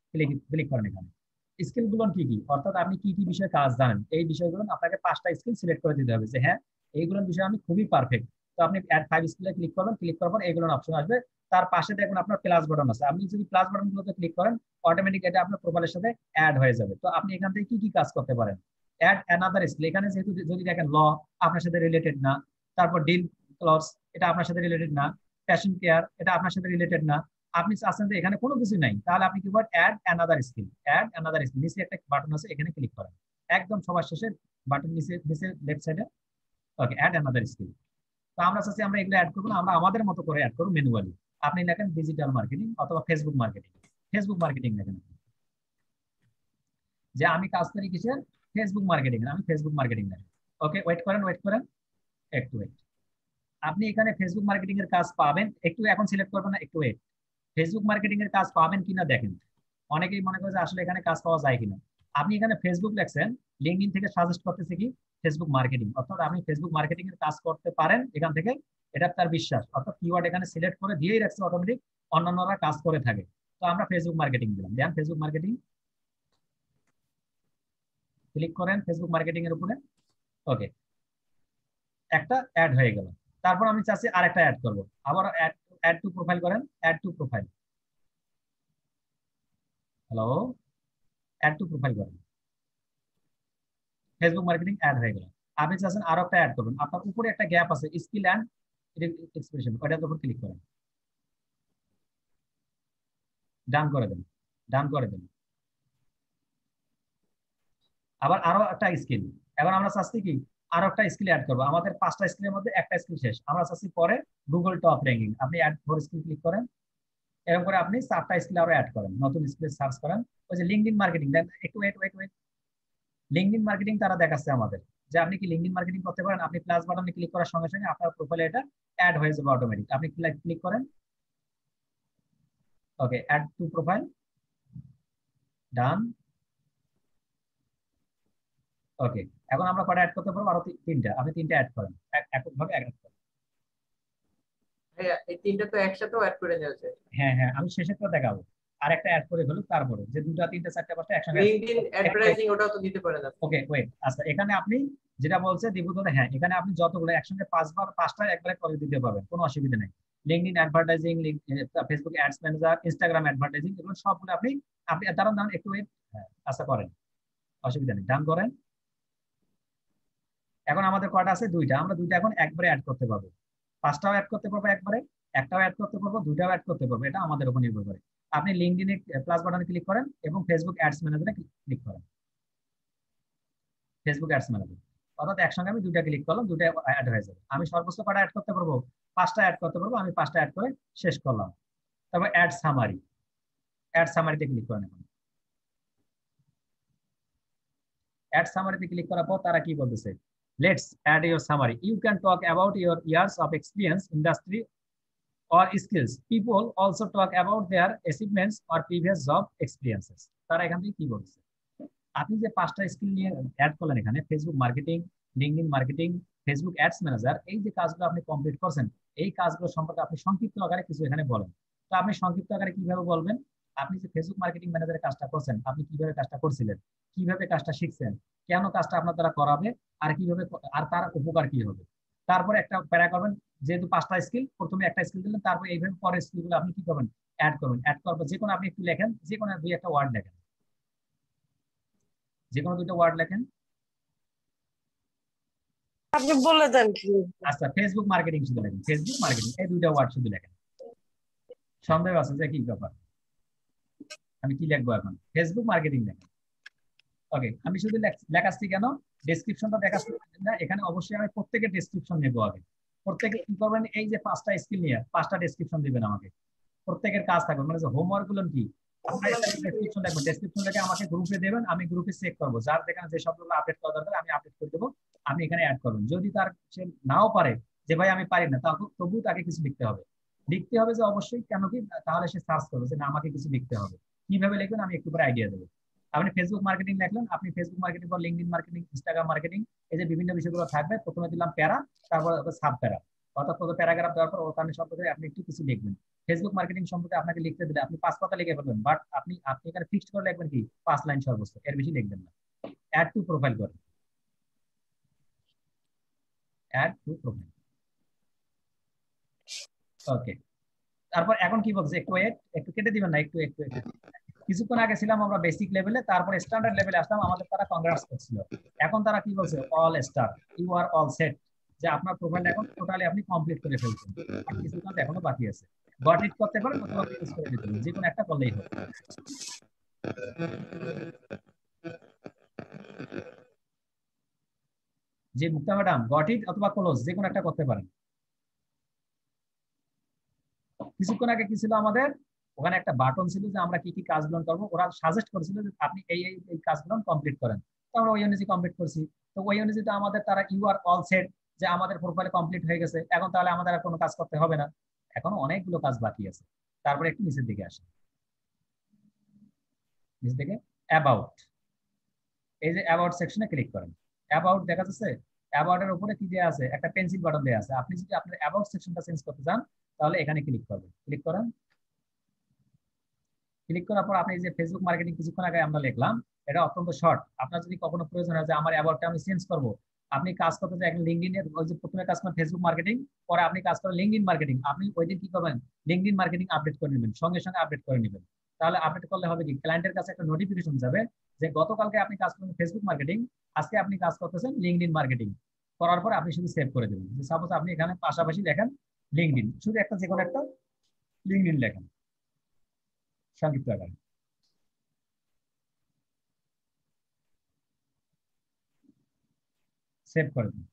ক্লিক করেন। এখানে স্কিল গুলো কি কি, অর্থাৎ আপনি কি কি বিষয়ে কাজ জানেন, এই বিষয়গুলো আপনাকে 5টা স্কিল সিলেক্ট করে দিতে হবে যে হ্যাঁ এইগুলোর বিষয়ে আমি খুবই পারফেক্ট। তো আপনি অ্যাড 5 স্কিলে ক্লিক করবেন, ক্লিক করার পর এইগুলোর অপশন আসবে। তার পাশে দেখুন আপনার প্লাস বাটন আছে, আপনি যদি প্লাস বাটন গুলোতে ক্লিক করেন, অটোমেটিক এটা আপনার প্রোফাইলের সাথে অ্যাড হয়ে যাবে। তো আপনি এখান থেকে কি কি কাজ করতে পারেন, অ্যাড অ্যানাদার স্কিল, এখানে যেহেতু যদি দেখেন ল আপনার সাথে রিলেটেড না, তারপর ডিল ক্লজ এটা আপনার সাথে রিলেটেড না, প্যাশন কেয়ার এটা আপনার সাথে রিলেটেড না, আপনি চাচ্ছেন যে এখানে কোনো কিছু নাই, তাহলে আপনি কি করেন, add another skill, add another skill, নিচে একটা বাটন আছে এখানে ক্লিক করেন, একদম সবার শেষে বাটন নিচে নিচে লেফট সাইডে, ওকে অ্যাড অ্যানাদার স্কিল। তো আমরা চাচ্ছি আমরা এগুলো অ্যাড করবো না, আমরা আমাদের মতো করে অ্যাড করবো ম্যানুয়ালি। আপনি লেখেন ডিজিটাল মার্কেটিং অথবা ফেসবুক মার্কেটিং, ফেসবুক মার্কেটিং লেখেন, যে আমি কাজ করি কিসের, ফেসবুক মার্কেটিং, আমি ফেসবুক মার্কেটিং লেখেন। ওকে ওয়েট করেন, ওয়েট করেন, একটু ওয়েট। আপনি এখানে ফেসবুক মার্কেটিং এর কাজ পাবেন, একটু এখন সিলেক্ট করবেন না, একটু ওয়েট। ফেসবুক মার্কেটিং এর কাজ পাবেন কিনা দেখেন। অনেকেই মনে করে যে আসলে এখানে কাজ পাওয়া যায় কিনা। আপনি এখানে ফেসবুক লেখছেন, লিঙ্কডইন থেকে সাজেস্ট করতেছে কি ফেসবুক মার্কেটিং, অর্থাৎ আপনি ফেসবুক মার্কেটিং এর কাজ করতে পারেন এখান থেকে, এটা তার বিশ্বাস, অর্থাৎ কিওয়ার্ড এখানে সিলেক্ট করে দিয়েই রাখছে অটোমেটিক, অন্যান্যরা কাজ করে থাকে। তো আমরা ফেসবুক মার্কেটিং দিলাম, দেন ফেসবুক মার্কেটিং ক্লিক করেন ফেসবুক মার্কেটিং এর উপরে। ওকে একটা অ্যাড হয়ে গেল। তারপর আমি চাচ্ছি আরেকটা অ্যাড করব, আবার অ্যাড টু প্রোফাইল করেন, add to profile, hello, add to profile করেন, ফেসবুক মার্কেটিং অ্যাড হয়ে গেল। আপনি চাচ্ছেন আরো একটা অ্যাড করবেন, আপনার উপরে একটা গ্যাপ আছে স্কিল অ্যান্ড এক্সপ্রেশন, ওটার উপর ক্লিক করেন, ডান করে দেন, ডান করে দেন। আবার আরো একটা স্কিল, এবার আমরা চাচ্ছি কি আরো একটা স্কিল অ্যাড করবো, আমাদের 5টা স্কিলের মধ্যে একটা স্কিল শেষ, আমরা চাচ্ছি পরে গুগল টপ র্যাঙ্কিং, আপনি অ্যাড 4 স্কিল ক্লিক করেন, এরকম করে আপনি 4টা স্কিল আরো অ্যাড করেন, নতুন স্কিল সার্চ করেন। ওই যে লিঙ্কডইন মার্কেটিং, একটু wait wait wait, LinkedIn marketing তারা দেখাচ্ছে আমাদের যে আপনি কি লিঙ্কডইন মার্কেটিং করতে পারেন। আপনি প্লাস বাটনে ক্লিক করার সঙ্গে সঙ্গে আপনার প্রোফাইলে এটা অ্যাড হয়ে যাবে অটোমেটিক, আপনি ক্লিক করেন, ওকে অ্যাড টু প্রোফাইল, ডান। ওকে এখন আমরা কটা অ্যাড করতে পারবো, আরো 3টা, আপনি 3টা অ্যাড করেন এককভাবে অ্যাড করেন। ভাইয়া এই তিনটা তো একসাথেও অ্যাড করে নেওয়া যায়। হ্যাঁ হ্যাঁ আমি শেষেরটা দেখাবো, আর একটা অ্যাড করে ফেলুন, তারপরে যে 2টা 3টা 4টা 5টা একসঙ্গে। লিংকডইন অ্যাডভার্টাইজিং ওটাও তো দিতে পারেন আপনি। ওকে ওয়েট, আচ্ছা এখানে আপনি যেটা বলছে দীপুদা, হ্যাঁ এখানে আপনি যতগুলো একসঙ্গে 5বার 5টা একবারে করে দিতে পারবেন, কোনো অসুবিধা নেই। LinkedIn advertising, Facebook ads manager, Instagram advertising, এগুলো সবগুলো আপনি আপনি দাঁড়ান দাঁড়ান একটু ওয়েট, হ্যাঁ আচ্ছা করেন, অসুবিধা নেই, ডান করেন। এখন আমাদের কয়টা আছে, 2টা, আমরা 2টা এখন একবারে অ্যাড করতে পারবো, 5টাও অ্যাড করতে পারবো একবারে, একটাও অ্যাড করতে পারবো, 2টাও অ্যাড করতে পারবো, এটা আমাদের উপর নির্ভর করে। আপনি লিঙ্কডইনে প্লাস বাটনে ক্লিক করেন এবং ফেসবুক অ্যাডস ম্যানেজারে ক্লিক করেন, ফেসবুক অ্যাডস ম্যানেজার, অর্থাৎ একসঙ্গে আমি 2টা ক্লিক করলাম, 2টা অ্যাড হয়ে যাবে। আমি সর্বোচ্চ কটা অ্যাড করতে পারবো, 5টা অ্যাড করতে পারবো, আমি 5টা অ্যাড করে শেষ করলাম। তারপর অ্যাড সামারি, অ্যাড সামারিতে ক্লিক করেন। এখন অ্যাড সামারিতে ক্লিক করার পর তারা কি বলতেছে, let's add your summary, you can talk about your years of experience, industry or skills. People also talk about their achievements or previous job experiences. তারা এখান থেকে কি বলছে, আপনি যে 5টা স্কিল নিয়ে অ্যাড করলেন এখানে, Facebook marketing, LinkedIn marketing, Facebook ads manager, এই যে কাজগুলো আপনি কমপ্লিট করছেন, এই কাজগুলো সম্পর্কে আপনি সংক্ষিপ্ত আকারে কিছু এখানে বলেন। তো আপনি সংক্ষিপ্ত আকারে কিভাবে বলবেন, আপনি যে ফেসবুক মার্কেটিং ম্যানেজারের কাজটা করছেন, আপনি কিভাবে কাজটা করছিলেন, কিভাবে কাজটা শিখছেন, কেন কাজটা আপনার দ্বারা করাবে, আর কিভাবে, আর তার উপকার কি হবে। তারপরে একটা প্যারা করবেন, যেহেতু 5টা স্কিল, প্রথমে একটা স্কিল দিলেন, তারপর এইভাবে পরের স্কিলগুলো আপনি কি করবেন, অ্যাড করবেন। অ্যাড করবো যে কোনো আপনি একটু লেখেন, যে কোনো 2-একটা ওয়ার্ড লেখেন, যে কোনো 2টা ওয়ার্ড লেখেন। আপনি বলে দেন কি? আচ্ছা ফেসবুক মার্কেটিং শুধু লেখেন, ফেসবুক মার্কেটিং, এই 2টা ওয়ার্ড শুধু লেখেন। সন্দেহ আছে যে কি ব্যাপার, আমি কি লিখবো এখন, ফেসবুক মার্কেটিং লেখেন। ওকে আমি শুধু লেখাচ্ছি কেন, ডেসক্রিপশনটা দেখাচ্ছি না, এখানে অবশ্যই আমি প্রত্যেকের ডেসক্রিপশন নেবো আগে। প্রত্যেকে কি করবেন, এই যে 5টা স্কিল নিয়ে 5টা ডেসক্রিপশন দিবেন আমাকে, প্রত্যেকের কাজ থাকবে, মানে যে হোমওয়ার্ক গুলো কি, আপনার এটা ডেসক্রিপশন লিখবেন, ডেসক্রিপশন লিখে আমাকে গ্রুপে দেবেন, আমি গ্রুপে চেক করবো, যার যেখানে যে শব্দগুলো আপডেট করা দরকার আমি আপডেট করে দেবো, আমি এখানে অ্যাড করবেন। যদি তার সে নাও পারে যে ভাই আমি পারি না, তবু তাকে কিছু লিখতে হবে, লিখতে হবে যে অবশ্যই, কেন কি, তাহলে সে সার্চ করবে যে না আমাকে কিছু লিখতে হবে। কিভাবে লিখবেন আমি একটু পরে আইডিয়া দেবো। আপনি ফেসবুক মার্কেটিং লিখলেন, আপনি ফেসবুক মার্কেটিং পর লিঙ্কডইন মার্কেটিং, ইনস্টাগ্রাম মার্কেটিং, এই যে বিভিন্ন বিষয়গুলো থাকবে, প্রথমে দিলাম প্যারা, তারপর সাব প্যারা, অর্থাৎ প্রথমে প্যারাগ্রাফ দেওয়ার পর ওখানে সম্পর্কে আপনি একটু কিছু লিখবেন। ফেসবুক মার্কেটিং সম্পর্কে আপনাকে লিখতে দিলে আপনি 5 পাতা লিখে ফেলবেন, বাট আপনি আপনি এখানে ফিক্সড করে লিখবেন কি 5 লাইন সর্বোচ্চ, এর বেশি লিখবেন না। অ্যাড টু প্রোফাইল করেন, অ্যাড টু প্রোফাইল। ওকে, তারপর এখন কি বলছে, একটু ওয়েট, একটু কেটে দিবেন না, একটু একটু একটু। কিছুক্ষণ আগে ছিলাম আমরা বেসিক লেভেলে, তারপরে স্ট্যান্ডার্ড লেভেলে আসলাম, আমাদের তারা কংগ্রেস করছিল। এখন তারা কি বলছে, all star, you are all set, যে আপনার প্রোফাইলটা এখন টোটালি আপনি কমপ্লিট করে ফেলছেন, আর কিছু কাজ এখনো বাকি আছে। গট ইট করতে পারেন অথবা ইউজ করে দিতে পারেন, যে কোনো একটা করলেই হবে। যে মুক্তা ম্যাডাম, গট ইট অথবা ক্লোজ, যে কোনো একটা করতে পারেন। কিছুক্ষণ আগে কি ছিল আমাদের, ওখানে একটা বাটন ছিল যে আমরা কি কি কাজগুলো করবো, ওরা সাজেস্ট করেছিল যে আপনি এই এই এই কাজগুলো কমপ্লিট করেন, তো আমরা ওই অনুযায়ী কমপ্লিট করছি। তো ওই অনুযায়ী তো আমাদের তারা ইউ আর অল সেট, যে আমাদের প্রোফাইল কমপ্লিট হয়ে গেছে, এখন তাহলে আমাদের আর কোনো কাজ করতে হবে না, এখন অনেকগুলো কাজ বাকি আছে। তারপরে একটু নিচের দিকে আসে, নিচের দিকে অ্যাবাউট, এই যে অ্যাবাউট সেকশনে ক্লিক করেন। অ্যাবাউট দেখা যাচ্ছে, অ্যাবাউট এর উপরে কি দেওয়া আছে, একটা পেন্সিল বাটন দেওয়া আছে। আপনি যদি আপনার অ্যাবাউট সেকশনটা চেঞ্জ করতে চান তাহলে এখানে ক্লিক করবেন, ক্লিক করেন। ক্লিক করার পর আপনি যে ফেসবুক মার্কেটিং কিছুক্ষণ আগে আমরা লিখলাম, এটা অত্যন্ত শর্ট। আপনার যদি কখনো প্রয়োজন হয় যে আমার অ্যাবাউটটা আমি চেঞ্জ করবো, আপনি কাজ করতে চাই এখন লিঙ্কডইনের, ওই যে প্রথমে কাজ করেন ফেসবুক মার্কেটিং, পরে আপনি কাজ করেন লিঙ্কডইন মার্কেটিং, আপনি ওই দিন কি করবেন, লিঙ্কডইন মার্কেটিং আপডেট করে নেবেন, সঙ্গে সঙ্গে আপডেট করে নেবেন। তাহলে আপডেট করলে হবে কি, ক্লায়েন্টের কাছে একটা নোটিফিকেশন যাবে যে গতকালকে আপনি কাজ করেন ফেসবুক মার্কেটিং, আজকে আপনি কাজ করতেছেন লিঙ্কডইন মার্কেটিং। করার পর আপনি শুধু সেভ করে দেবেন, যে সাপোজ আপনি এখানে পাশাপাশি লেখেন লিঙ্কডইন, শুধু একটা যে কোনো একটা লিঙ্কডইন লেখেন সংক্ষিপ্ত আকারে, সেভ করে দিন।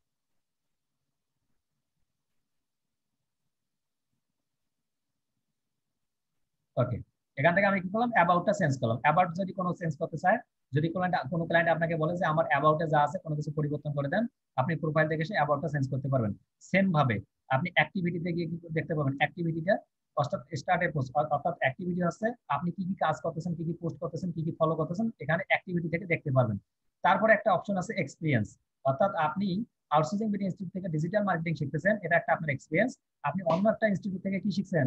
ওকে, এখান থেকে আমি কি করলাম, অ্যাবাউটটা চেঞ্জ করলাম। অ্যাবাউট যদি কোনো চেঞ্জ করতে চায়, যদি কোনো ক্লায়েন্ট আপনাকে বলে যে আমার অ্যাবাউটে যা আছে কোনো কিছু পরিবর্তন করে দেন, আপনি প্রোফাইল থেকে এসে অ্যাবাউটটা চেঞ্জ করতে পারবেন। সেম ভাবে আপনি অ্যাক্টিভিটিতে গিয়ে কি দেখতে পাবেন, অ্যাক্টিভিটিটা অর্থাৎ স্টার্টে পোস্ট, অর্থাৎ অ্যাক্টিভিটি হচ্ছে আপনি কি কি কাজ করতেছেন, কি কি পোস্ট করতেছেন, কি কি ফলো করতেছেন, এখানে অ্যাক্টিভিটি থেকে দেখতে পারবেন। তারপরে একটা অপশন আছে এক্সপিরিয়েন্স, অর্থাৎ আপনি আউটসোর্সিং বিডি ইনস্টিটিউট থেকে ডিজিটাল মার্কেটিং শিখতেছেন, এটা একটা আপনার এক্সপিরিয়েন্স। আপনি অন্য একটা ইনস্টিটিউট থেকে কি শিখছেন,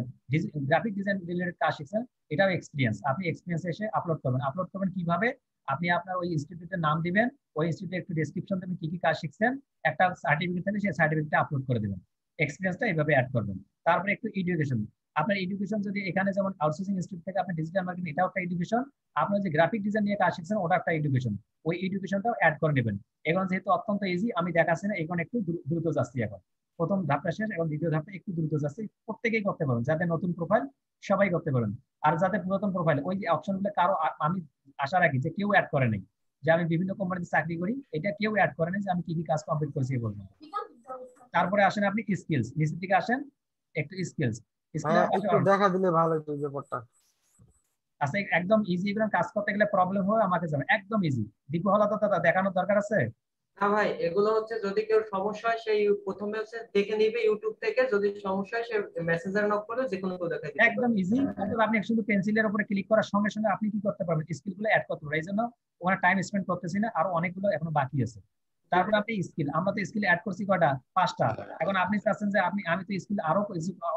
গ্রাফিক ডিজাইন রিলেটেড কাজ শিখছেন, এটাও এক্সপিরিয়েন্স। আপনি এক্সপিরিয়েন্স এসে আপলোড করবেন। আপলোড করবেন কিভাবে, আপনি আপনার ওই ইনস্টিটিউটের নাম দিবেন, ওই ইনস্টিটিউটের একটু ডেসক্রিপশন দেবেন, কি কি কাজ শিখছেন, একটা সার্টিফিকেট থাকলে সেই সার্টিফিকেটটা আপলোড করে দেবেন, এক্সপিরিয়েন্সটা এইভাবে অ্যাড করবেন। তারপরে একটু এডুকেশন, আপনার এডুকেশন যদি এখানে যেমন আউটসোর্সিং ইনস্টিটিউট থেকে আপনি ডিজিটাল মার্কেটিং, এটাও একটা এডুকেশন, আপনার যে গ্রাফিক ডিজাইন নিয়ে কাজ শিখছেন ওটা একটা এডুকেশন, ওই এডুকেশনটাও অ্যাড করে নেবেন। এখন যেহেতু অত্যন্ত ইজি, আমি দেখাচ্ছি না, এখন একটু দ্রুত যাচ্ছি। এখন প্রথম ধাপটা শেষ, এবং দ্বিতীয় ধাপটা একটু দ্রুত যাচ্ছে, প্রত্যেকেই করতে পারবেন, যাদের নতুন প্রোফাইল সবাই করতে পারেন। আর যাদের পুরাতন প্রোফাইল, ওই যে অপশনগুলো কারো, আমি আশা রাখি যে কেউ অ্যাড করে নেই, যে আমি বিভিন্ন কোম্পানিতে চাকরি করি, এটা কেউ অ্যাড করে নেই যে আমি কি কি কাজ কমপ্লিট করছি বলবো। তারপরে আসেন আপনি স্কিলস, নিচের দিকে আসেন, একটু স্কিলস, একটু দেখা দিলে ভালো হতো ব্যাপারটা। আচ্ছা, একদম ইজি, এগুলো কাজ করতে গেলে প্রবলেম হয় আমাকে জানাবেন, একদম ইজি। দীপু হলা তো দাদা দেখানোর দরকার আছে। হ্যাঁ ভাই, এগুলো হচ্ছে যদি কেউ সমস্যা হয় সেই প্রথমে হচ্ছে দেখে নিবে ইউটিউব থেকে, যদি সমস্যা হয় সে মেসেঞ্জার নক করে যে কোনো কেউ দেখাই দিতে একদম পারবে। ইজি। আপনি শুধু পেন্সিলের উপরে ক্লিক করার সঙ্গে সঙ্গে আপনি কি করতে পারবেন, স্কিলগুলো অ্যাড করতে পারবেন। এই জন্য ওখানে টাইম স্পেন্ড করতেছি না, আরো অনেকগুলো এখনো বাকি আছে। তারপরে আপনি স্কিল, আমরা তো স্কিল অ্যাড করছি কয়টা, 5টা। এখন আপনি চাচ্ছেন যে আমি তো স্কিল আরো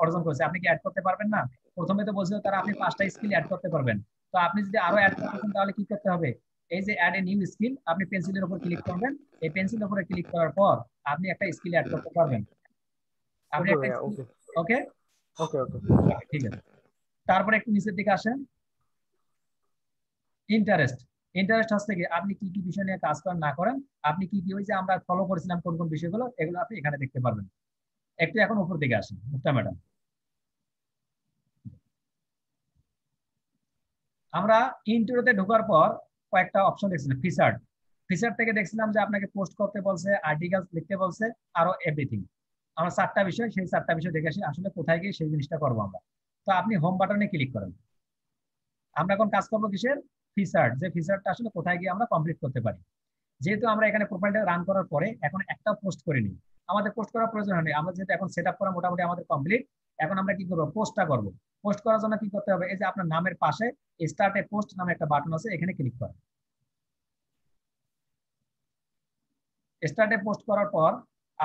অর্জন করেছি, আপনি কি অ্যাড করতে পারবেন না? প্রথমে তো বলছিল তারা আপনি 5টা স্কিল অ্যাড করতে পারবেন। তো আপনি যদি আরো অ্যাড করতে চান তাহলে কি করতে হবে, এই যে অ্যাড এ নিউ স্কিল, আপনি পেন্সিলের উপর ক্লিক করবেন। এই পেন্সিলের উপরে ক্লিক করার পর আপনি একটা স্কিল অ্যাড করতে পারবেন। আপনি ওকে একটা ভাইয়া, ওকে ওকে ওকে ওকে। ঠিক আছে। তারপরে একটু নিচের দিকে আসেন, ইন্টারেস্ট। ইন্টারেস্ট হচ্ছে কি আপনি কি কি বিষয় নিয়ে কাজ করেন না করেন, আপনি কি কি, ওই যে আমরা ফলো করেছিলাম কোন কোন বিষয়গুলো, এগুলো আপনি এখানে দেখতে পারবেন। একটু এখন উপর দিকে আসেন মুক্তা ম্যাডাম। আমরা ইন্টারভিউতে ঢোকার পর কয়েকটা অপশন দেখছিলাম, ফিচার্ড। ফিচার থেকে দেখছিলাম যে আপনাকে পোস্ট করতে বলছে, আর্টিকেল লিখতে বলছে, আরো এভরিথিং। আমরা 4টা বিষয়, সেই 4টা বিষয় দেখে আসি আসলে কোথায় গিয়ে সেই জিনিসটা করবো আমরা। তো আপনি হোম বাটনে ক্লিক করেন। আমরা এখন কাজ করবো কিসের? ফিচার, যে ফিচারটা আসলে কোথায় গিয়ে আমরা কমপ্লিট করতে পারি। যেহেতু আমরা এখানে প্রোফাইলটা রান করার পরে এখন একটা পোস্ট করিনি, আমাদের পোস্ট করার প্রয়োজন হয়নি, আমরা যেহেতু এখন সেট আপ করা মোটামুটি আমাদের কমপ্লিট, এখন আমরা কি করবো? পোস্টটা করবো। পোস্ট করার জন্য কি করতে হবে? এই যে আপনার নামের পাশে স্টার্ট এ পোস্ট নামে একটা বাটন আছে, এখানে ক্লিক করেন। স্টার্টে পোস্ট করার পর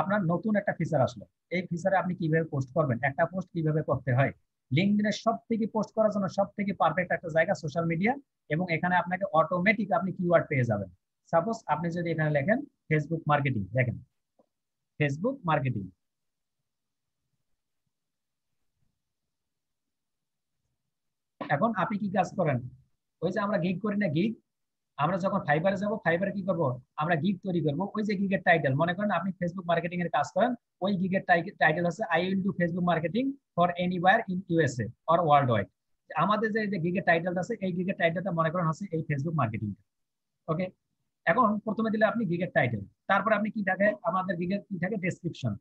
আপনার নতুন একটা ফিচার আসলো। এই ফিচারে আপনি কিভাবে পোস্ট করবেন, একটা পোস্ট কিভাবে করতে হয়। লিঙ্কডইনের সব থেকে পোস্ট করার জন্য সব থেকে পারফেক্ট একটা জায়গা সোশ্যাল মিডিয়া, এবং এখানে আপনাকে অটোমেটিক আপনি কিওয়ার্ড পেয়ে যাবেন। সাপোজ আপনি যদি এখানে লেখেন ফেসবুক মার্কেটিং, দেখেন ফেসবুক মার্কেটিং। এখন আপনি কি কাজ করেন? ওই যে আমরা গিগ করি না, গিগ, আমরা যখন ফাইবারে যাব, ফাইবারে কি করব? আমরা গিগ তৈরি করব। ওই যে গিগের টাইটেল, মনে করেন আপনি ফেসবুক মার্কেটিং এর কাজ করেন, ওই গিগের টাইটেল হচ্ছে I will do Facebook marketing for anywhere in USA or world wide. আমাদের যে গিগের টাইটেলটা আছে, এই গিগের টাইটেলটা মনে করেন হচ্ছে এই ফেসবুক মার্কেটিং। ওকে, এখন প্রথমে দিলে আপনি গিগের টাইটেল, তারপর আপনি কি থাকে, আমাদের গিগের কি থাকে? ডেসক্রিপশন।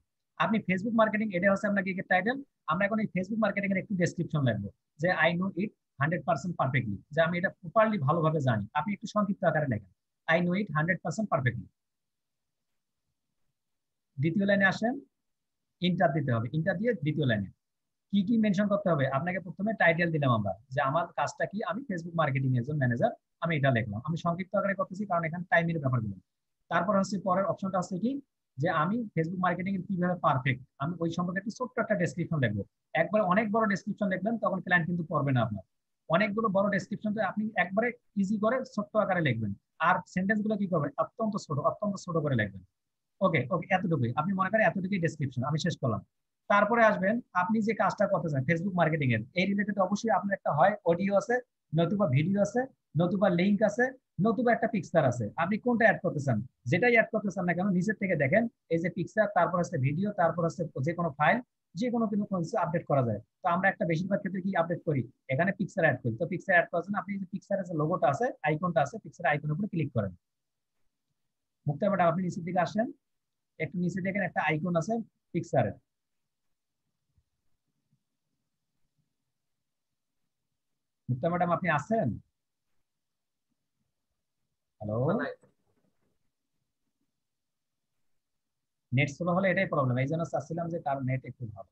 আপনি ফেসবুক মার্কেটিং, এটা হচ্ছে আপনার গিগের টাইটেল। আমরা এখন এই ফেসবুক মার্কেটিং এর একটু ডেসক্রিপশন লিখবো, যে আই নো ইট 100% পারফেক্টলি, যে আমি এটা প্রপারলি ভালোভাবে জানি। আপনি একটু সংক্ষিপ্ত আকারে লেখেন, আই নো ইট 100% পারফেক্টলি। দ্বিতীয় লাইনে আসেন, ইন্টার দিতে হবে, ইন্টার দিয়ে দ্বিতীয় লাইনে কি কি মেনশন করতে হবে? আপনাকে প্রথমে টাইটেল দিলাম আমরা, যে আমার কাজটা কি, আমি ফেসবুক মার্কেটিং এর একজন ম্যানেজার, আমি এটা লিখলাম। আমি সংক্ষিপ্ত আকারে করতেছি কারণ এখানে টাইমের ব্যাপারগুলো। তারপর হচ্ছে পরের অপশনটা হচ্ছে কি, যে আমি ফেসবুক মার্কেটিং এর কিভাবে পারফেক্ট, আমি ওই সম্পর্কে একটু ছোট্ট একটা ডেসক্রিপশন লিখবো। একবার অনেক বড় ডেসক্রিপশন লিখবেন তখন ক্লায়েন্ট কিন্তু পড়বে না আপনার। অনেকগুলো বড় ডেসক্রিপশনটা আপনি একবারে ইজি করে ছোট্ট আকারে লিখবেন। আর সেন্টেন্স গুলো কি করবেন? অত্যন্ত ছোট করে লিখবেন। ওকে ওকে, এতটুকুই আপনি মনে করেন, এতটুকুই ডেসক্রিপশন, আমি শেষ করলাম। তারপরে আসবেন আপনি যে কাজটা করতে চান ফেসবুক মার্কেটিং এর, এই রিলেটেড অবশ্যই আপনার একটা হয় অডিও আছে, নতুবা ভিডিও আছে, নতুবা লিঙ্ক আছে, নতুবা একটা পিকচার আছে। আপনি কোনটা অ্যাড করতে চান? যেটাই অ্যাড করতে চান না কেন, নিচের থেকে দেখেন এই যে পিকচার, তারপর আছে ভিডিও, তারপর আছে যে কোনো ফাইল, যে কোনো কিন্তু আপডেট করা যায়। তো আমরা একটা বেশিরভাগ ক্ষেত্রে কি আপডেট করি? এখানে পিকচার অ্যাড করি। তো পিকচার অ্যাড করার জন্য আপনি যে পিকচারের যে লোগোটা আছে, আইকনটা আছে, পিকচার আইকনের উপরে ক্লিক করেন। মুক্তা ম্যাডাম আপনি নিচের দিকে আসেন, একটু নিচে দেখেন একটা আইকন আছে পিকচারের। মুক্তা ম্যাডাম আপনি আছেন? হ্যালো, নেট স্লো হলে এটাই প্রবলেম, এই জন্য চাচ্ছিলাম যে তার নেট একটু ভালো।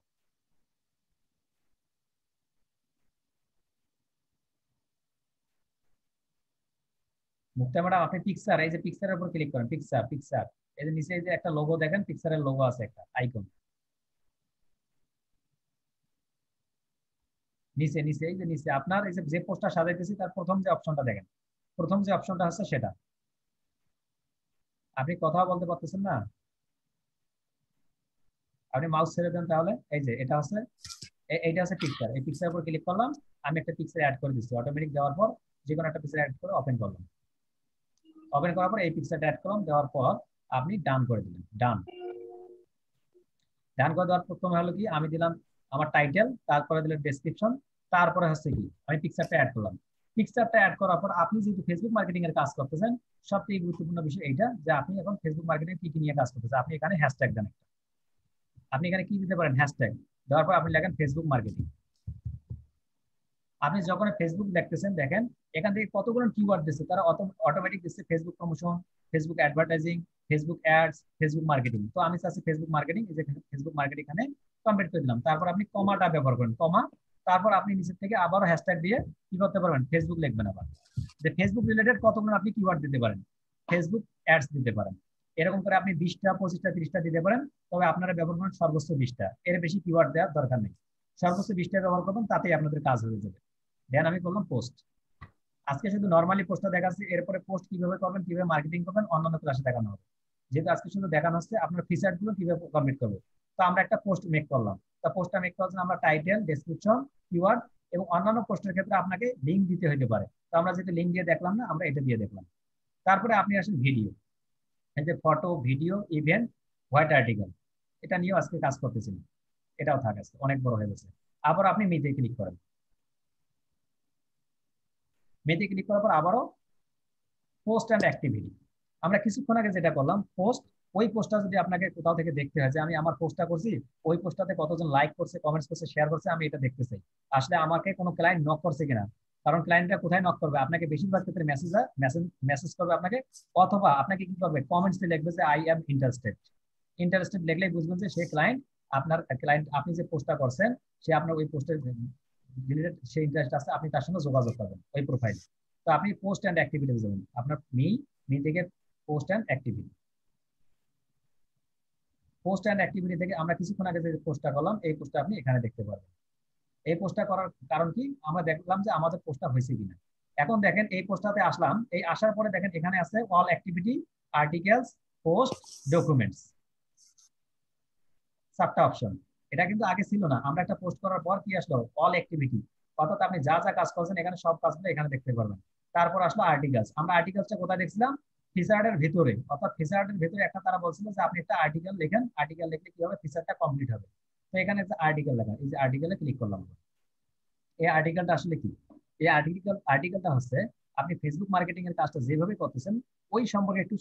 মুক্তা ম্যাডাম আপনি পিকচার, এই যে পিকচারের উপর ক্লিক করেন, পিকচার পিকচার, এই যে নিচে এই যে একটা লোগো দেখেন, পিকচারের লোগো আছে একটা আইকন নিচে নিচে, এই যে নিচে আপনার এই যে পোস্টটা সাজাইতেছি তার প্রথম যে অপশনটা দেখেন, প্রথম যে অপশনটা আছে সেটা। আপনি কথা বলতে পারতেছেন না? আপনি মাউস ছেড়ে দেন তাহলে। এই যে এটা হচ্ছে, এইটা হচ্ছে পিকচার, এই পিকচারের উপর ক্লিক করলাম, আমি একটা পিকচার অ্যাড করে দিচ্ছি। অটোমেটিক দেওয়ার পর যে কোনো একটা পিকচার অ্যাড করে ওপেন করলাম, ওপেন করার পর এই পিকচারটা অ্যাড করলাম, দেওয়ার পর আপনি ডান করে দিলেন। ডান ডান করে দেওয়ার প্রথমে হলো কি, আমি দিলাম আমার টাইটেল, তারপরে দিলাম ডেসক্রিপশন, তারপরে হচ্ছে কি আমি পিকচারটা অ্যাড করলাম। পিকচারটা অ্যাড করার পর আপনি যেহেতু ফেসবুক মার্কেটিং এর কাজ করতেছেন, সবথেকে গুরুত্বপূর্ণ বিষয় এইটা যে আপনি এখন ফেসবুক মার্কেটিং কি কি নিয়ে কাজ করতেছেন। আপনি এখানে হ্যাশট্যাগ দেন একটা, আপনি এখানে কি দিতে পারেন? হ্যাশট্যাগ দেওয়ার পর আপনি লেখেন ফেসবুক মার্কেটিং। আপনি যখন ফেসবুক দেখতেছেন দেখেন এখান থেকে কতগুলো কিওয়ার্ড দিচ্ছে, তারা অটোমেটিক দিচ্ছে Facebook promotion, Facebook advertising, Facebook ads, Facebook marketing. তো আমি চাচ্ছি ফেসবুক মার্কেটিং, এই যে ফেসবুক মার্কেটিং এখানে কমপ্লিট করে দিলাম। তারপর আপনি কমাটা ব্যবহার করেন, কমা, তারপর আপনি নিচের থেকে আবারও হ্যাশট্যাগ দিয়ে কি করতে পারবেন? ফেসবুক লিখবেন আবার, যে ফেসবুক রিলেটেড কতগুলো আপনি কিওয়ার্ড দিতে পারেন, ফেসবুক অ্যাডস দিতে পারেন। এরকম করে আপনি 20টা 25টা 30টা দিতে পারেন। তবে আপনারা ব্যবহার করেন সর্বোচ্চ 20টা, এর বেশি কিওয়ার্ড দেওয়ার দরকার নেই। সর্বোচ্চ 20টা ব্যবহার করবেন, তাতেই আপনাদের কাজ হয়ে যাবে। দেন আমি করলাম পোস্ট। আজকে শুধু নর্মালি পোস্টটা দেখাচ্ছি, এরপরে পোস্ট কিভাবে করবেন, কিভাবে মার্কেটিং করবেন অন্যান্য ক্লাসে দেখানো হবে। যেহেতু আজকে শুধু দেখানো হচ্ছে আপনার ফিচার গুলো কিভাবে কমপ্লিট করবে। তো আমরা একটা পোস্ট মেক করলাম, তা পোস্টটা মেক করার জন্য আমরা টাইটেল, ডেসক্রিপশন, কিওয়ার্ড এবং অন্যান্য পোস্টের ক্ষেত্রে আপনাকে লিঙ্ক দিতে হতে পারে। তো আমরা যেটা লিঙ্ক দিয়ে দেখলাম না, আমরা এটা দিয়ে দেখলাম। তারপরে আপনি আসেন ভিডিও, এই যে photo, video, event, white article, এটা নিয়েও আজকে কাজ করতেছিলাম। এটাও থাকে, অনেক বড় হয়ে গেছে। আবার আপনি মেতে ক্লিক করেন, মেতে ক্লিক করার পর আবারও পোস্ট অ্যান্ড অ্যাক্টিভিটি। আমরা কিছুক্ষণ আগে যেটা করলাম পোস্ট, ওই পোস্টটা যদি আপনাকে কোথাও থেকে দেখতে হয় যে আমি আমার পোস্টটা করছি, ওই পোস্টটাতে কতজন লাইক করছে, কমেন্টস করছে, শেয়ার করছে, আমি এটা দেখতে চাই। আসলে আমাকে কোনো ক্লায়েন্ট নক করছে কিনা, কারণ ক্লায়েন্টরা কোথায় নক করবে, আপনাকে বেশিরভাগ ক্ষেত্রে মেসেজ করবে আপনাকে, অথবা আপনাকে কি করবে, কমেন্টসে লিখবে যে আই এম ইন্টারেস্টেড। ইন্টারেস্টেড লিখলেই বুঝবেন যে সে ক্লায়েন্ট, আপনার ক্লায়েন্ট, আপনি যে পোস্টটা করছেন সে আপনার ওই পোস্টের রিলেটেড সে ইন্টারেস্ট আছে, আপনি তার সঙ্গে যোগাযোগ করবেন ওই প্রোফাইল। তো আপনি পোস্ট অ্যান্ড অ্যাক্টিভিটি যাবেন, আপনার মি থেকে post and activity. Post and activity থেকে আমরা কিছুক্ষণ আগে যে পোস্টটা করলাম এই পোস্টটা আপনি এখানে দেখতে পারবেন। এই পোস্টটা করার কারণ কি, আমরা দেখলাম যে আমাদের পোস্টটা হয়েছে কিনা। এখন দেখেন এই পোস্টটাতে আসলাম, এই আসার পরে দেখেন এখানে আছে all activity, articles, post, documents, 7টা অপশন। এটা কিন্তু আগে ছিল না। আমরা একটা পোস্ট করার পর কি আসলো, অল অ্যাক্টিভিটি, অর্থাৎ আপনি যা যা কাজ করছেন এখানে সব কাজগুলো এখানে দেখতে পারবেন। তারপর আসলো আর্টিকেলস। আমরা আর্টিকেলসটা কোথায় দেখছিলাম, ফিচারের ভিতরে, অর্থাৎ ফিচারের ভিতরে একটা তারা বলছিল যে আপনি একটা আর্টিকেল লেখেন, আর্টিকেল লিখলে কি হবে, ফিচারটা কমপ্লিট হবে। তো এখানে একটা আর্টিকেল লেখা, এই যে আর্টিকেলে ক্লিক করলাম। এই আর্টিকেলটা আসলে কি, এই আর্টিকেলটা হচ্ছে আপনি ফেসবুক মার্কেটিং এর কাজটা যেভাবে করতেছেন ওই সম্পর্কে একটু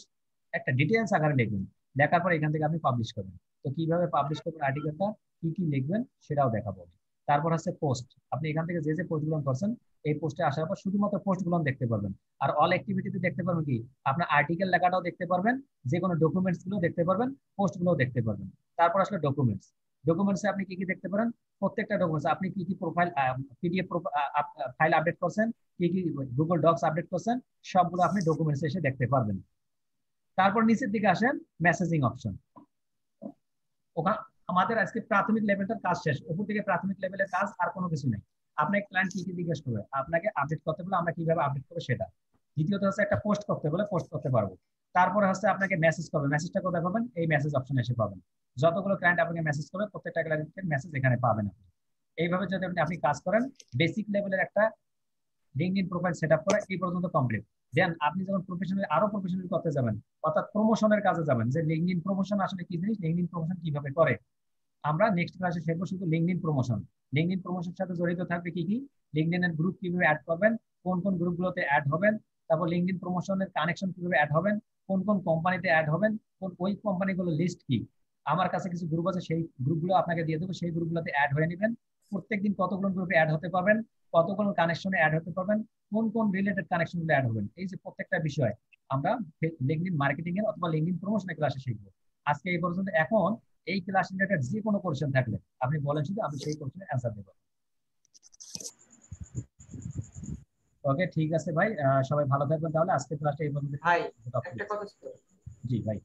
একটা ডিটেইলস আকারে লিখবেন, লেখার পর এখান থেকে আপনি পাবলিশ করবেন। তো কিভাবে পাবলিশ করবেন আর্টিকেলটা, কি কি লিখবেন সেটাও দেখাবো। তারপর হচ্ছে পোস্ট, আপনি এখান থেকে যে যে পোস্টগুলো করছেন এই পোস্টে আসার পর শুধুমাত্র পোস্টগুলো দেখতে পারবেন। আর অল অ্যাক্টিভিটিতে দেখতে পারবেন কি, আপনার আর্টিকেল লেখাটাও দেখতে পারবেন, যে কোনো ডকুমেন্টস গুলো দেখতে পারবেন, পোস্ট গুলো দেখতে পারবেন। তারপর আসলে ডকুমেন্টস। ডকুমেন্টসে আপনি কি কি দেখতে পারেন, প্রত্যেকটা ডকুমেন্টস আপনি কি কি প্রোফাইল, পিডিএফ ফাইল আপডেট করছেন, কি কি গুগল ডক্স আপডেট করছেন, সবগুলো আপনি ডকুমেন্টস এসে দেখতে পারবেন। তারপর নিচের দিকে আসেন, মেসেজিং অপশন। ওখানে আমাদের আজকে প্রাথমিক লেভেলটার কাজ শেষ, উপর থেকে প্রাথমিক লেভেলের কাজ আর কোনো কিছু নেই। আপনাকে ক্লায়েন্ট কি কি জিজ্ঞেস করবে, আপনাকে আপডেট করতে বলে আমরা কিভাবে আপডেট করবো সেটা। দ্বিতীয়ত হচ্ছে একটা পোস্ট করতে বলে পোস্ট করতে পারবো। তারপরে হচ্ছে আপনাকে মেসেজ করবে, মেসেজটা কোথায় পাবেন, এই মেসেজ অপশনে এসে পাবেন। যতগুলো ক্লায়েন্ট আপনাকে মেসেজ করবে প্রত্যেকটা ক্লায়েন্টের মেসেজ এখানে পাবেন আপনি। এইভাবে যদি আপনি কাজ করেন, বেসিক লেভেলের একটা লিঙ্কডইন প্রোফাইল সেটআপ করা এই পর্যন্ত কমপ্লিট। দেন আপনি যখন প্রফেশনাল আরো প্রফেশনাল করতে যাবেন, অর্থাৎ প্রমোশনের কাজে যাবেন, যে লিঙ্কডইন প্রমোশন আসলে কি জিনিস, লিঙ্কডইন প্রমোশন কিভাবে করে, আমরা নেক্সট ক্লাসে শিখবো শুধু লিঙ্কডইন প্রমোশন। লিঙ্কডইন প্রমোশনের সাথে জড়িত থাকবে কি কি, লিঙ্কডইনের গ্রুপ কিভাবে অ্যাড করবেন, কোন কোন গ্রুপগুলোতে অ্যাড হবেন, তারপর লিঙ্কডইন প্রমোশনের কানেকশন কিভাবে অ্যাড হবেন, কোন কোন কোম্পানিতে অ্যাড হবেন, কোন ওই কোম্পানিগুলো লিস্ট কি। আমার কাছে কিছু গ্রুপ আছে, সেই গ্রুপগুলো আপনাকে দিয়ে দেবো, সেই গ্রুপগুলোতে অ্যাড হয়ে নেবেন। প্রত্যেকদিন কতগুলো গ্রুপে অ্যাড হতে পারবেন, কতগুলো কানেকশনে অ্যাড হতে পারবেন, কোন কোন রিলেটেড কানেকশনগুলো অ্যাড হবেন, এই যে প্রত্যেকটা বিষয় আমরা লিঙ্কডইন মার্কেটিং এর অথবা লিঙ্কডইন প্রমোশনের ক্লাসে শিখবো। আজকে এই পর্যন্ত। এখন এই ক্লাস রিলেটেড যে কোনো কোশ্চেন থাকলে আপনি বলেন, শুধু আমি সেই কোশ্চেনের অ্যান্সার দেব। ওকে, ঠিক আছে ভাই, সবাই ভালো থাকবেন তাহলে। আজকে ক্লাসটা এই পর্যন্ত। ভাই একটা কথা ছিল। জি ভাই।